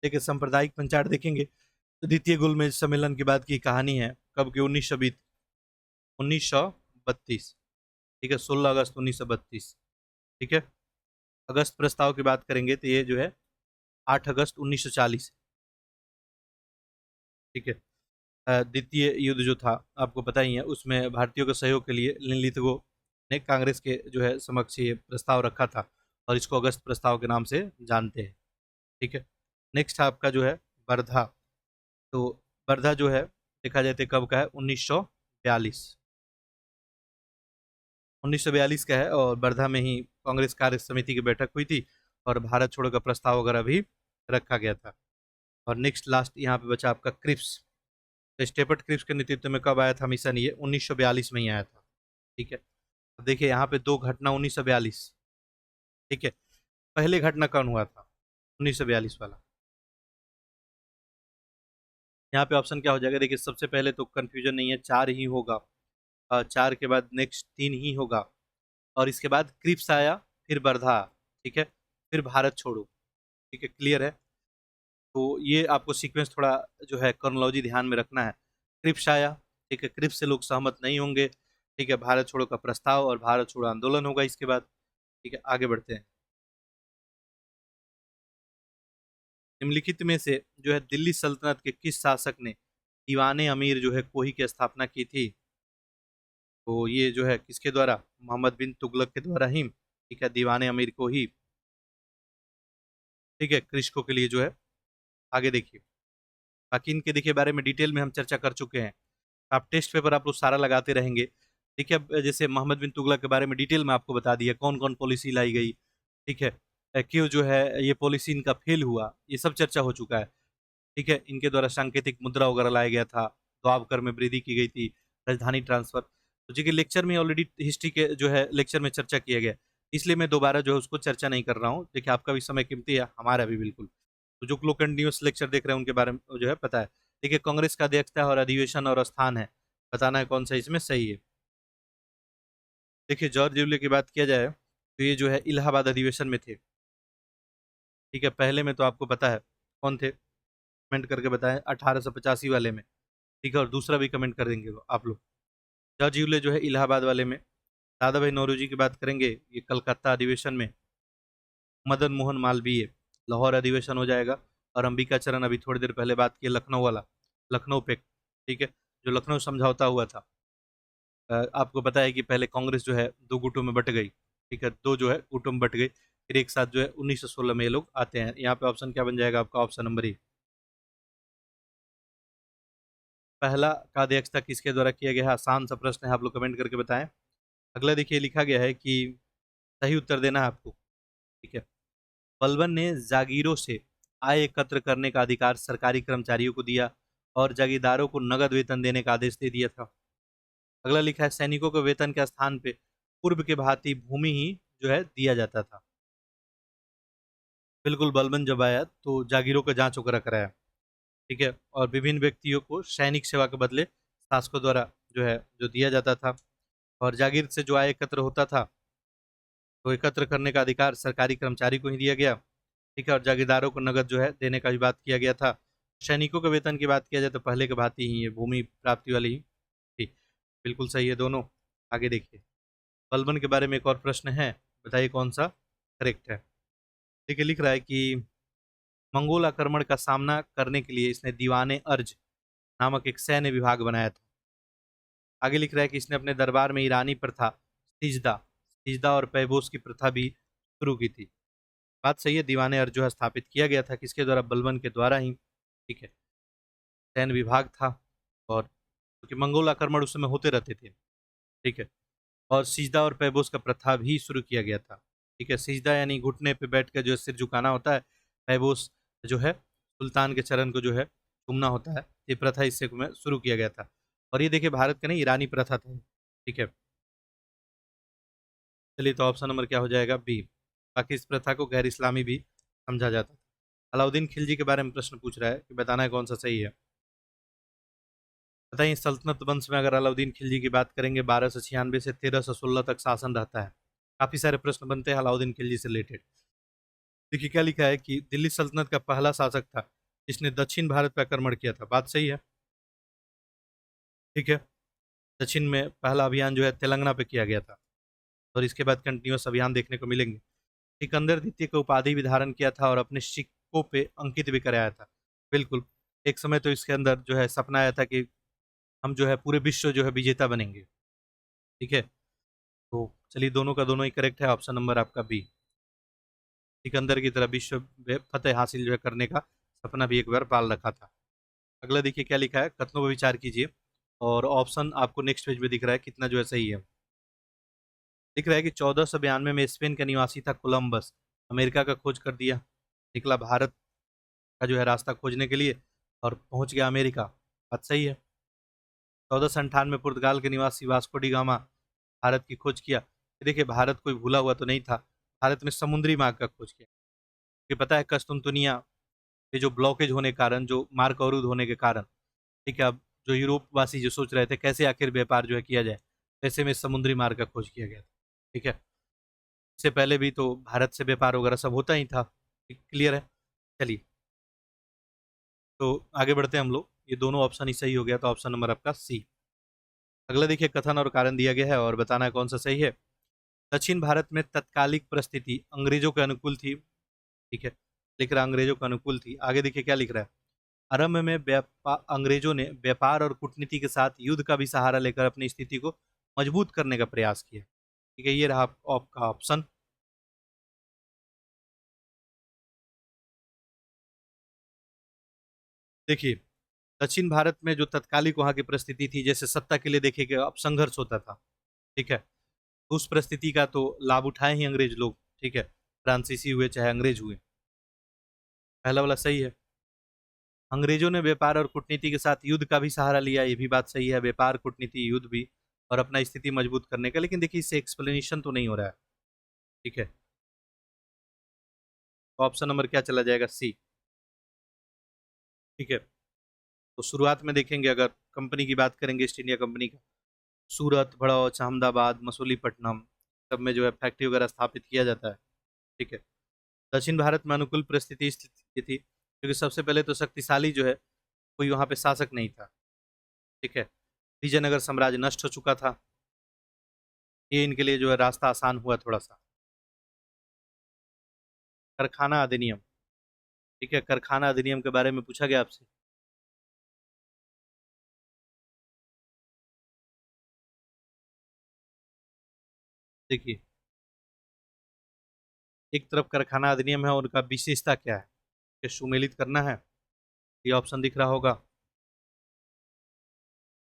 देखिए सांप्रदायिक पंचायत देखेंगे तो द्वितीय गोलमेज सम्मेलन के बाद की कहानी है, कब की? 1932। ठीक है, 16 अगस्त 1932। ठीक है, अगस्त प्रस्ताव की बात करेंगे तो ये जो है 8 अगस्त 1940। ठीक है, द्वितीय युद्ध जो था आपको पता ही है, उसमें भारतीयों के सहयोग के लिए लिनलिथगो ने कांग्रेस के जो है समक्ष ये प्रस्ताव रखा था, और इसको अगस्त प्रस्ताव के नाम से जानते हैं। ठीक है, नेक्स्ट आपका जो है वर्धा। तो वर्धा जो है देखा जाए तो कब का है? 1942। 1942 का है, और वर्धा में ही कांग्रेस कार्य समिति की बैठक हुई थी, और भारत छोड़ो का प्रस्ताव वगैरह भी रखा गया था। और नेक्स्ट लास्ट यहाँ पे बचा आपका क्रिप्स। तो स्टेपर्ट क्रिप्स के नेतृत्व में कब आया था मिशन? ये 1942 में ही आया था। ठीक है, अब देखिए यहाँ पे 2 घटना 1942। ठीक है, पहले घटना कौन हुआ था? 1942 वाला। यहाँ पे ऑप्शन क्या हो जाएगा? देखिए सबसे पहले तो कंफ्यूजन नहीं है, 4 ही होगा, 4 के बाद नेक्स्ट 3 ही होगा, और इसके बाद क्रिप्स आया, फिर वर्धा, ठीक है, फिर भारत छोड़ो। ठीक है, क्लियर है? तो ये आपको सीक्वेंस थोड़ा जो है क्रोनोलॉजी ध्यान में रखना है। क्रिप्स आया, ठीक है, क्रिप्स से लोग सहमत नहीं होंगे, ठीक है, भारत छोड़ो का प्रस्ताव और भारत छोड़ो आंदोलन होगा इसके बाद। ठीक है, आगे बढ़ते हैं। निम्नलिखित में से जो है दिल्ली सल्तनत के किस शासक ने दीवाने अमीर जो है कोही की स्थापना की थी? तो ये जो है किसके द्वारा? मोहम्मद बिन तुगलक के द्वारा ही, ठीक है, दीवाने अमीर कोही, ठीक है, कृषकों के लिए जो है। आगे देखिए, बाकी इनके देखिए बारे में डिटेल में हम चर्चा कर चुके हैं। आप टेस्ट पेपर आप लोग सारा लगाते रहेंगे, ठीक है। अब जैसे मोहम्मद बिन तुगलक के बारे में डिटेल में आपको बता दिया, कौन कौन पॉलिसी लाई गई, ठीक है, क्यों जो है ये पॉलिसी इनका फेल हुआ, ये सब चर्चा हो चुका है, ठीक है। इनके द्वारा सांकेतिक मुद्रा वगैरह लाया गया था, द्वाब कर में वृद्धि की गई थी, राजधानी ट्रांसफर, तो जी के लेक्चर में ऑलरेडी हिस्ट्री के जो है लेक्चर में चर्चा किया गया, इसलिए मैं दोबारा जो है उसको चर्चा नहीं कर रहा हूँ। देखिए आपका भी समय कीमती है, हमारा भी बिल्कुल। तो जो लोग कंटिन्यूस लेक्चर देख रहे हैं उनके बारे में जो है पता है। देखिए कांग्रेस का अध्यक्षता और अधिवेशन और स्थान है, बताना है कौन सा इसमें सही है। देखिए जॉर्ज यूले की बात किया जाए तो ये जो है इलाहाबाद अधिवेशन में थे, ठीक है। पहले में तो आपको पता है कौन थे, कमेंट करके बताएं, 1885 वाले में, ठीक है, और दूसरा भी कमेंट कर देंगे आप लोग। जॉर्ज यूले जो है इलाहाबाद वाले में। दादा भाई नौरोजी की बात करेंगे, ये कलकत्ता अधिवेशन में। मदन मोहन मालवीय लाहौर अधिवेशन हो जाएगा। और अंबिका चरण अभी थोड़ी देर पहले बात की लखनऊ वाला, लखनऊ पे, ठीक है, जो लखनऊ समझौता हुआ था। आपको पता है कि पहले कांग्रेस जो है दो गुटों में बट गई, ठीक है, दो जो है गुटों में बट गई, फिर एक साथ जो है 1916 में ये लोग आते हैं। यहाँ पे ऑप्शन क्या बन जाएगा आपका? Option number A. पहला का अध्यक्षता किसके द्वारा किया गया है? आसान सा प्रश्न है, आप लोग कमेंट करके बताएं। अगला देखिए लिखा गया है कि सही उत्तर देना है आपको, ठीक है। बलबन ने जागीरों से आय एकत्र करने का अधिकार सरकारी कर्मचारियों को दिया और जागीरदारों को नगद वेतन देने का आदेश दे दिया था। अगला लिखा है सैनिकों को वेतन के स्थान पे पूर्व के भांति भूमि ही जो है दिया जाता था। बिल्कुल, बलबन जब आया तो जागीरों का जांच वगैरह कराया, ठीक है, और विभिन्न व्यक्तियों को सैनिक सेवा के बदले शासकों द्वारा जो है जो दिया जाता था। और जागीर से जो आय एकत्र होता था तो एकत्र करने का अधिकार सरकारी कर्मचारी को ही दिया गया, ठीक है, और जागीरदारों को नगद जो है देने का भी बात किया गया था। सैनिकों के वेतन की बात किया जाए तो पहले के भांति ही ये भूमि प्राप्ति वाली ही थी। बिल्कुल सही है दोनों। आगे देखिए, बलबन के बारे में एक और प्रश्न है, बताइए कौन सा करेक्ट है। देखिए लिख रहा है कि मंगोल आक्रमण का सामना करने के लिए इसने दीवाने अर्ज नामक एक सैन्य विभाग बनाया था। आगे लिख रहा है कि इसने अपने दरबार में ईरानी प्रथा सिजदा सिजदा और पैबोस की प्रथा भी शुरू की थी। बात सही है, दीवाने अर्ज जो है स्थापित किया गया था किसके द्वारा? बलबन के द्वारा ही, ठीक है, सैन्य विभाग था। और क्योंकि मंगोल आक्रमण उस समय होते रहते थे, ठीक है, और सिजदा और पैबोस का प्रथा भी शुरू किया गया था, ठीक है। सिजदा यानी घुटने पे बैठ कर जो है सिर झुकाना होता है, पैबोस जो है सुल्तान के चरण को जो है चूमना होता है, ये प्रथा इससे में शुरू किया गया था। और ये देखिए भारत का नहीं, ईरानी प्रथा था, ठीक है। चलिए तो ऑप्शन नंबर क्या हो जाएगा? बी। बाकी इस प्रथा को गैर इस्लामी भी समझा जाता था। अलाउद्दीन खिलजी के बारे में प्रश्न पूछ रहा है कि बताना है कौन सा सही है। बताइए सल्तनत वंश में अगर अलाउद्दीन खिलजी की बात करेंगे 1296 से 1316 तक शासन रहता है। काफी सारे प्रश्न बनते हैं अलाउद्दीन खिलजी से रिलेटेड। देखिए क्या लिखा है कि दिल्ली सल्तनत का पहला शासक था जिसने दक्षिण भारत पर आक्रमण किया था। बात सही है, ठीक है। दक्षिण में पहला अभियान जो है तेलंगाना पे किया गया था, और इसके बाद कंटिन्यूस अभियान देखने को मिलेंगे। सिकंदर द्वितीय को उपाधि भी धारण किया था और अपने सिक्कों पे अंकित भी कराया था। बिल्कुल, एक समय तो इसके अंदर जो है सपना आया था कि हम जो है पूरे विश्व जो है विजेता बनेंगे, ठीक है। तो चलिए दोनों का दोनों ही करेक्ट है, ऑप्शन नंबर आपका बी। सिकंदर की तरह विश्व फतेह हासिल जो है करने का सपना भी एक बार पाल रखा था। अगला देखिए क्या लिखा है, कथनों पर विचार कीजिए। और ऑप्शन आपको नेक्स्ट पेज में दिख रहा है कितना जो है सही है। दिख रहा है कि 1492 में स्पेन का निवासी था कोलंबस, अमेरिका का खोज कर दिया, निकला भारत का जो है रास्ता खोजने के लिए और पहुंच गया अमेरिका। बात सही है। 1498 में पुर्तगाल के निवासी वास्को डी गामा भारत की खोज किया। ये देखिए भारत कोई भूला हुआ तो नहीं था, भारत में समुद्री मार्ग का खोज किया। ये पता है कस्तुनतुनिया ये जो ब्लॉकेज होने के कारण, जो मार्ग अवरुद्ध होने के कारण, ठीक है, अब जो यूरोप वासी जो सोच रहे थे कैसे आखिर व्यापार जो है किया जाए, ऐसे में समुद्री मार्ग का खोज किया गया था, ठीक है। इससे पहले भी तो भारत से व्यापार वगैरह सब होता ही था, क्लियर है। चलिए तो आगे बढ़ते हैं हम लोग, ये दोनों ऑप्शन ही सही हो गया, तो ऑप्शन नंबर आपका सी। अगला देखिए कथन और कारण दिया गया है और बताना है कौन सा सही है। दक्षिण भारत में तत्कालिक परिस्थिति अंग्रेजों के अनुकूल थी, ठीक है, लिख रहा है अंग्रेजों के अनुकूल थी। आगे देखिए क्या लिख रहा है, आरंभ में अंग्रेजों ने व्यापार और कूटनीति के साथ युद्ध का भी सहारा लेकर अपनी स्थिति को मजबूत करने का प्रयास किया। ठीक है, ये रहा आपका ऑप्शन। देखिए, दक्षिण भारत में जो तत्कालिक वहां की परिस्थिति थी, जैसे सत्ता के लिए देखिए कि अब संघर्ष होता था। ठीक है, उस परिस्थिति का तो लाभ उठाए ही अंग्रेज लोग। ठीक है, फ्रांसीसी हुए चाहे अंग्रेज हुए। पहला वाला सही है। अंग्रेजों ने व्यापार और कूटनीति के साथ युद्ध का भी सहारा लिया, ये भी बात सही है, व्यापार कूटनीति युद्ध भी, और अपना स्थिति मजबूत करने का। लेकिन देखिए इससे एक्सप्लेनेशन तो नहीं हो रहा है। ठीक है, तो ऑप्शन नंबर क्या चला जाएगा, सी। ठीक है, तो शुरुआत में देखेंगे, अगर कंपनी की बात करेंगे ईस्ट इंडिया कंपनी का, सूरत, भड़ौच, अहमदाबाद, मसूलीपट्टनम, सब में जो है फैक्ट्री वगैरह स्थापित किया जाता है। ठीक है, दक्षिण भारत में अनुकूल परिस्थिति स्थिति थी, क्योंकि सबसे पहले तो शक्तिशाली जो है कोई वहां पे शासक नहीं था। ठीक है, विजयनगर साम्राज्य नष्ट हो चुका था, ये इनके लिए जो है रास्ता आसान हुआ थोड़ा सा। कारखाना अधिनियम। ठीक है, कारखाना अधिनियम के बारे में पूछा गया आपसे। देखिए, एक तरफ कारखाना अधिनियम है और उनका विशेषता क्या है, ये सुमेलित करना है। ये ऑप्शन दिख रहा होगा।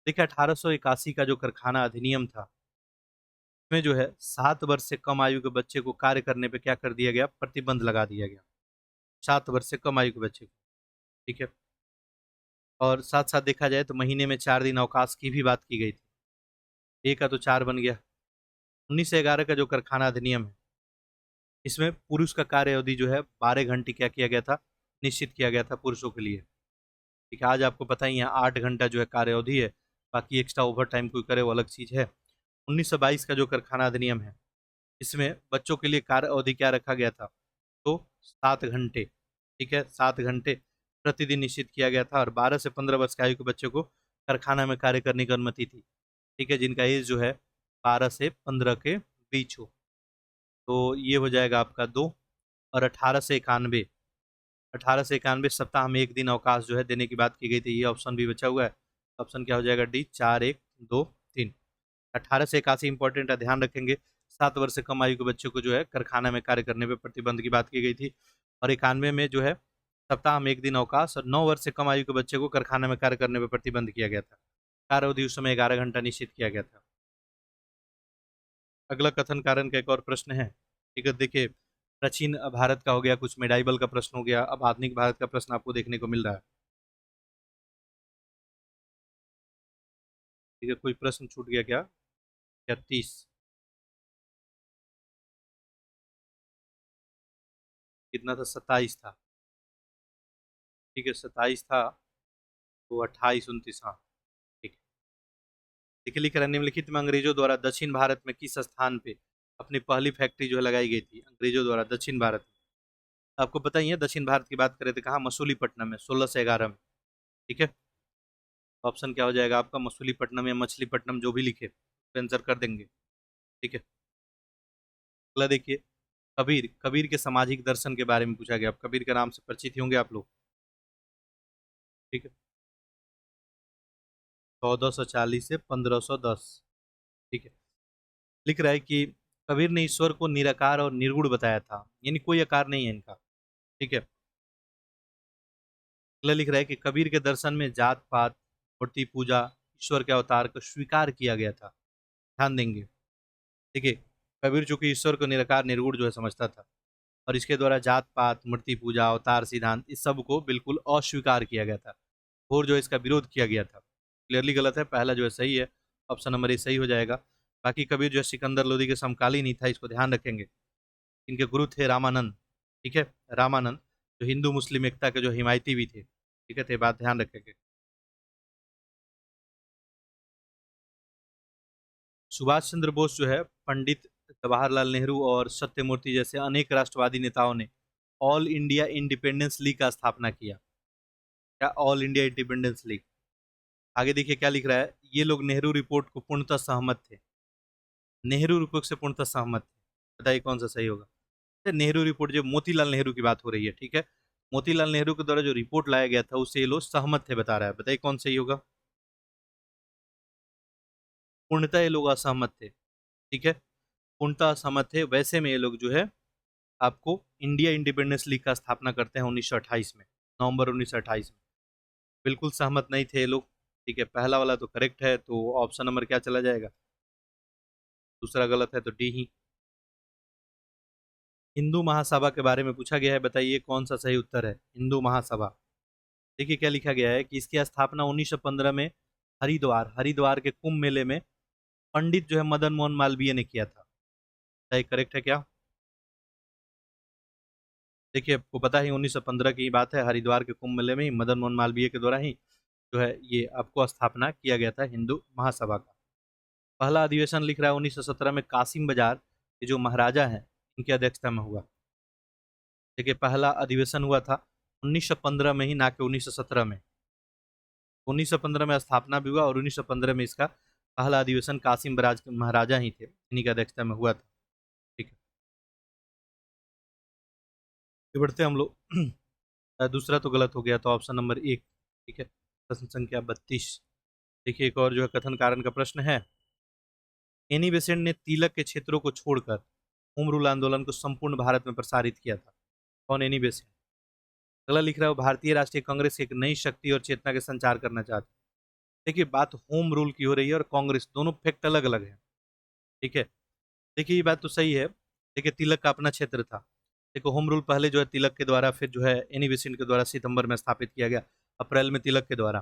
देखिए, 1881 का जो कारखाना अधिनियम था, इसमें जो है 7 वर्ष से कम आयु के बच्चे को कार्य करने पे क्या कर दिया गया, प्रतिबंध लगा दिया गया। 7 वर्ष से कम आयु के बच्चे को। ठीक है, और साथ साथ देखा जाए तो महीने में 4 दिन अवकाश की भी बात की गई थी। एक का तो 4 बन गया। 1911 का जो कारखाना अधिनियम है, इसमें पुरुष का कार्य अवधि जो है 12 घंटे क्या किया गया था, निश्चित किया गया था पुरुषों के लिए। ठीक है, आज आपको पता ही है 8 घंटा जो है कार्य अवधि है, बाकी एक्स्ट्रा ओवर टाइम कोई करे वो अलग चीज है। 1922 का जो कारखाना अधिनियम है, इसमें बच्चों के लिए कार्य अवधि क्या रखा गया था, तो 7 घंटे। ठीक है, 7 घंटे प्रतिदिन निश्चित किया गया था, और 12 से 15 वर्ष की आयु के बच्चे को कारखाना में कार्य करने की अनुमति थी। ठीक है, जिनका एज जो है 12 से 15 के बीच हो। तो ये हो जाएगा आपका 2। और 1891, 1891 सप्ताह में एक दिन अवकाश जो है देने की बात की गई थी, ये ऑप्शन भी बचा हुआ है। ऑप्शन क्या हो जाएगा, डी, 4, 1, 2, 3। 1881 इंपॉर्टेंट है, ध्यान रखेंगे। 7 वर्ष से कम आयु के बच्चों को जो है कारखाना में कार्य करने पर प्रतिबंध की बात की गई थी। और 91 में जो है सप्ताह में एक दिन अवकाश, और 9 वर्ष से कम आयु के बच्चे को कारखाना में कार्य करने पर प्रतिबंध किया गया था। कार्य अवधि उस समय 11 घंटा निश्चित किया गया था। अगला कथन कारण का एक और प्रश्न है। ठीक है, देखिए, प्राचीन भारत का हो गया, कुछ मेडाइबल का प्रश्न हो गया, अब आधुनिक भारत का प्रश्न आपको देखने को मिल रहा है। ठीक है, कोई प्रश्न छूट गया क्या, या 30? कितना था, 27 था। ठीक है, 27 था, तो 28, 29, हाँ। ठीक है, देखिए लिख रहा है, निम्नलिखित में अंग्रेजों द्वारा दक्षिण भारत में किस स्थान पे अपनी पहली फैक्ट्री जो है लगाई गई थी, अंग्रेजों द्वारा दक्षिण भारत में। आपको पता ही है, दक्षिण भारत की बात करें तो कहाँ, मसूलीपट्टनम में, 1611 में। ठीक है, ऑप्शन क्या हो जाएगा आपका, मसूलीपट्टनम या मछलीपट्टनम, जो भी लिखे आंसर कर देंगे। ठीक है, अगला देखिए, कबीर, कबीर के सामाजिक दर्शन के बारे में पूछा गया। आप कबीर के नाम से परिचित ही होंगे आप लोग। ठीक है, 1440 से 1510। ठीक है, लिख रहा है कि कबीर ने ईश्वर को निराकार और निर्गुण बताया था, यानी कोई आकार नहीं है इनका। ठीक है, अगला लिख रहा है कि कबीर के दर्शन में जात पात, मूर्ति पूजा, ईश्वर के अवतार को स्वीकार किया गया था। ध्यान देंगे। देखिए, कबीर चूंकि ईश्वर को निराकार निर्गुण जो है समझता था, और इसके द्वारा जात पात, मूर्ति पूजा, अवतार सिद्धांत, इस सब को बिल्कुल अस्वीकार किया गया था, और जो है इसका विरोध किया गया था। क्लियरली गलत है, पहला जो है सही है, ऑप्शन नंबर ए सही हो जाएगा। बाकी कबीर जो है सिकंदर लोदी के समकालीन ही था, इसको ध्यान रखेंगे। इनके गुरु थे रामानंद। ठीक है, रामानंद जो हिंदू मुस्लिम एकता के जो हिमायती भी थे। ठीक है, तो ये बात ध्यान रखेंगे। सुभाष चंद्र बोस जो है पंडित जवाहरलाल नेहरू और सत्यमूर्ति जैसे अनेक राष्ट्रवादी नेताओं ने ऑल इंडिया इंडिपेंडेंस लीग का स्थापना किया। क्या, ऑल इंडिया इंडिपेंडेंस लीग। आगे देखिए क्या लिख रहा है, ये लोग नेहरू रिपोर्ट को पूर्णतः सहमत थे। नेहरू रिपोर्ट से पूर्णतः सहमत थे, बताइए कौन सा सही होगा। नेहरू रिपोर्ट, जो मोतीलाल नेहरू की बात हो रही है। ठीक है, मोतीलाल नेहरू के द्वारा जो रिपोर्ट लाया गया था उससे ये लोग सहमत थे, बता रहा है। बताइए कौन सही होगा। पूर्णतः ये लोग असहमत थे। ठीक है, पूर्णतः असहमत थे। वैसे में ये लोग जो है आपको इंडिया इंडिपेंडेंस लीग का स्थापना करते हैं 1928 में, नवंबर 1928 में। बिल्कुल सहमत नहीं थे ये लोग। ठीक है, पहला वाला तो करेक्ट है, तो ऑप्शन नंबर क्या चला जाएगा? दूसरा गलत है, तो डी ही। हिंदू महासभा के बारे में पूछा गया है, बताइए कौन सा सही उत्तर है। हिंदू महासभा, देखिए क्या लिखा गया है कि इसकी स्थापना 1915 में हरिद्वार हरिद्वार के कुंभ मेले में पंडित जो है मदन मोहन मालवीय ने किया था। सही करेक्ट है क्या? देखिए आपको पता ही 1915 की बात है, हरिद्वार के कुंभ मेले में ही मदन मोहन मालवीय के द्वारा ही जो है ये आपको स्थापना किया गया था हिंदू महासभा का। पहला अधिवेशन लिख रहा है 1917 में कासिम बाजार के जो महाराजा हैं इनकी अध्यक्षता में हुआ। देखिए पहला अधिवेशन हुआ था 1915 में ही, ना कि 1917 में। 1915 में स्थापना भी हुआ और 1915 में इसका पहला अधिवेशन कासिम बराज महाराजा ही थे, इन्हीं की अध्यक्षता में हुआ था। ठीक है, आगे बढ़ते हैं हम लोग। दूसरा तो गलत हो गया, तो ऑप्शन नंबर एक। ठीक है, प्रश्न संख्या 32। देखिए एक और जो है कथन कारण का प्रश्न है। एनी बेसेंट ने तिलक के क्षेत्रों को छोड़कर होम रूल आंदोलन को संपूर्ण भारत में प्रसारित किया था। कौन एनी बेसेंट? अगला लिख रहा है भारतीय राष्ट्रीय कांग्रेस की एक नई शक्ति और चेतना के संचार करना चाहते। देखिए बात होम रूल की हो रही है और कांग्रेस, दोनों फैक्ट अलग अलग है। ठीक है, देखिए ये बात तो सही है। देखिए तिलक का अपना क्षेत्र था। देखो होम रूल पहले जो है तिलक के द्वारा, फिर जो है एनी बेसेंट के द्वारा सितंबर में स्थापित किया गया, अप्रैल में तिलक के द्वारा।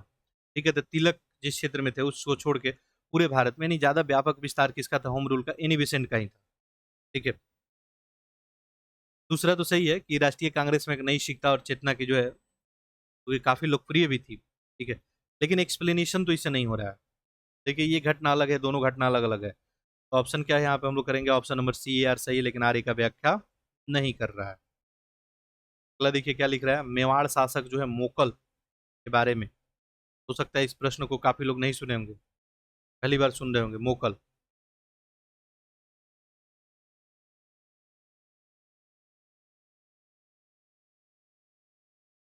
ठीक है, तो तिलक जिस क्षेत्र में थे उसको छोड़ के पूरे भारत में, यानी ज्यादा व्यापक विस्तार किसका था? होम रूल का, एनी बेसेंट का ही था। ठीक है, दूसरा तो सही है कि राष्ट्रीय कांग्रेस में एक नई शिक्षा और चेतना की जो है वो ये काफी लोकप्रिय भी थी। ठीक है, लेकिन एक्सप्लेनेशन तो इससे नहीं हो रहा है। देखिए ये घटना अलग है, दोनों घटना अलग अलग है। तो ऑप्शन क्या है यहाँ पे हम लोग करेंगे? ऑप्शन नंबर सी, आर सही है, लेकिन आर का व्याख्या नहीं कर रहा है। अगला देखिए क्या लिख रहा है। मेवाड़ शासक जो है मोकल के बारे में, हो सकता है इस प्रश्न को काफी लोग नहीं सुने होंगे, पहली बार सुन रहे होंगे। मोकल,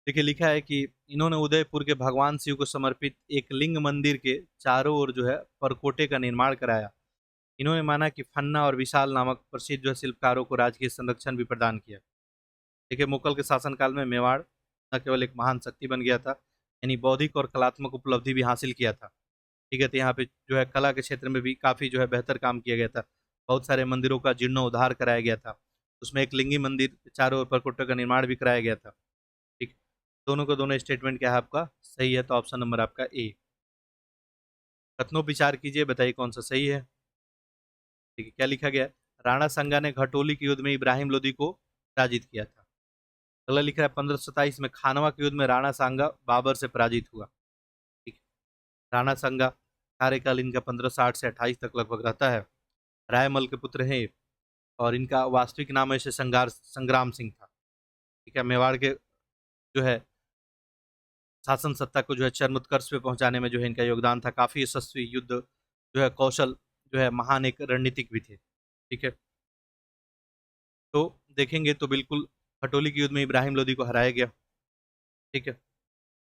देखिए लिखा है कि इन्होंने उदयपुर के भगवान शिव को समर्पित एक लिंग मंदिर के चारों ओर जो है परकोटे का निर्माण कराया। इन्होंने माना कि फन्ना और विशाल नामक प्रसिद्ध जो है शिल्पकारों को राजकीय संरक्षण भी प्रदान किया। देखिए मुगल के शासनकाल में मेवाड़ न केवल एक महान शक्ति बन गया था, यानी बौद्धिक और कलात्मक उपलब्धि भी हासिल किया था। ठीक है, तो यहाँ पे जो है कला के क्षेत्र में भी काफी जो है बेहतर काम किया गया था। बहुत सारे मंदिरों का जीर्णोद्धार कराया गया था। उसमें एक लिंगी मंदिर चारों ओर परकोटे का निर्माण भी कराया गया था। ठीक, दोनों का दोनों स्टेटमेंट क्या है आपका? सही है, तो ऑप्शन नंबर आपका ए। कथनों विचार कीजिए, बताइए कौन सा सही है। ठीक है, क्या लिखा गया है? राणा संगा ने घटोली के युद्ध में इब्राहिम लोदी को पराजित किया था। अगला लिखा है 1527 में खानवा के युद्ध में राणा सांगा बाबर से पराजित हुआ। ठीक है, राणा संगा कार्यकाल इनका 1560 से 28 तक लगभग रहता है। रायमल के पुत्र हैं और इनका वास्तविक नाम ऐसे संग्राम सिंह था। ठीक है, मेवाड़ के जो है शासन सत्ता को जो है चरमोत्कर्ष पे पहुंचाने में जो है इनका योगदान था। काफी यशस्वी युद्ध जो है कौशल जो है महान एक रणनीतिक भी थे। ठीक है, तो देखेंगे तो बिल्कुल खटोली के युद्ध में इब्राहिम लोदी को हराया गया। ठीक है,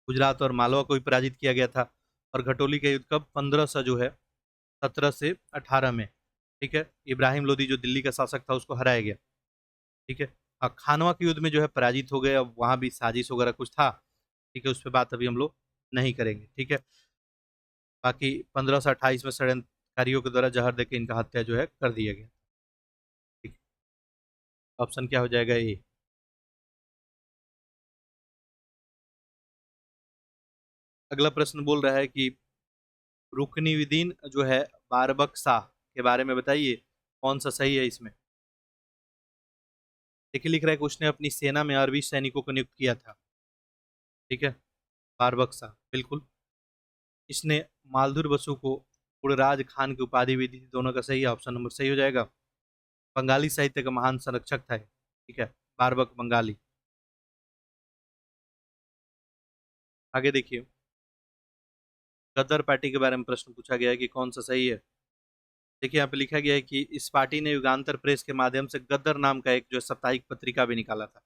गुजरात और मालवा को भी पराजित किया गया था। और घटोली का युद्ध कब? 1500 जो है 17 से 18 में। ठीक है, इब्राहिम लोदी जो दिल्ली का शासक था उसको हराया गया। ठीक है, खानवा के युद्ध में जो है पराजित हो गए। अब वहां भी साजिश वगैरह कुछ था। ठीक है, उस पर बात अभी हम लोग नहीं करेंगे। ठीक है, बाकी 1528 में षड्यंत्रकारियों के द्वारा जहर देकर इनका हत्या जो है कर दिया गया। ठीक है, ऑप्शन क्या हो जाएगा? ए। अगला प्रश्न बोल रहा है कि रुकनीउद्दीन जो है बारबक शाह के बारे में बताइए कौन सा सही है इसमें। देखिए लिख रहा है कि उसने अपनी सेना में अरबी सैनिकों को नियुक्त किया था। ठीक है, बारबक शाह बिल्कुल। इसने मालधुर बसु को गुणराज खान की उपाधि भी दी थी। दोनों का सही है, ऑप्शन नंबर सही हो जाएगा। बंगाली साहित्य का महान संरक्षक था। ठीक है, बारबक बंगाली। आगे देखिए, गदर पार्टी के बारे में प्रश्न पूछा गया है कि कौन सा सही है। देखिए यहाँ पे लिखा गया है कि इस पार्टी ने युगांतर प्रेस के माध्यम से गदर नाम का एक जो साप्ताहिक पत्रिका भी निकाला था।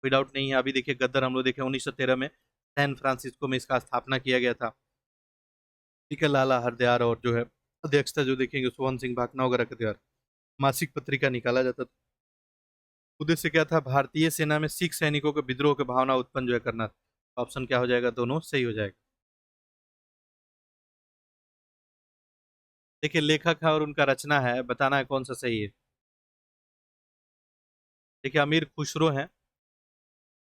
कोई डाउट नहीं है। अभी देखिए गद्दर हम लोग देखे 1913 में सैन फ्रांसिस्को में इसका स्थापना किया गया था। ठीक है, लाला हरदयार और जो है अध्यक्षता जो देखेंगे सुवर्ण सिंह भाकना वगैरह के द्वारा मासिक पत्रिका निकाला जाता था। उद्देश्य क्या था? भारतीय सेना में सिख सैनिकों के विद्रोह की भावना उत्पन्न जो है करना था। ऑप्शन क्या हो जाएगा? दोनों सही हो जाएगा। देखिए लेखक है और उनका रचना है, बताना है कौन सा सही है। देखिए अमीर खुसरो है,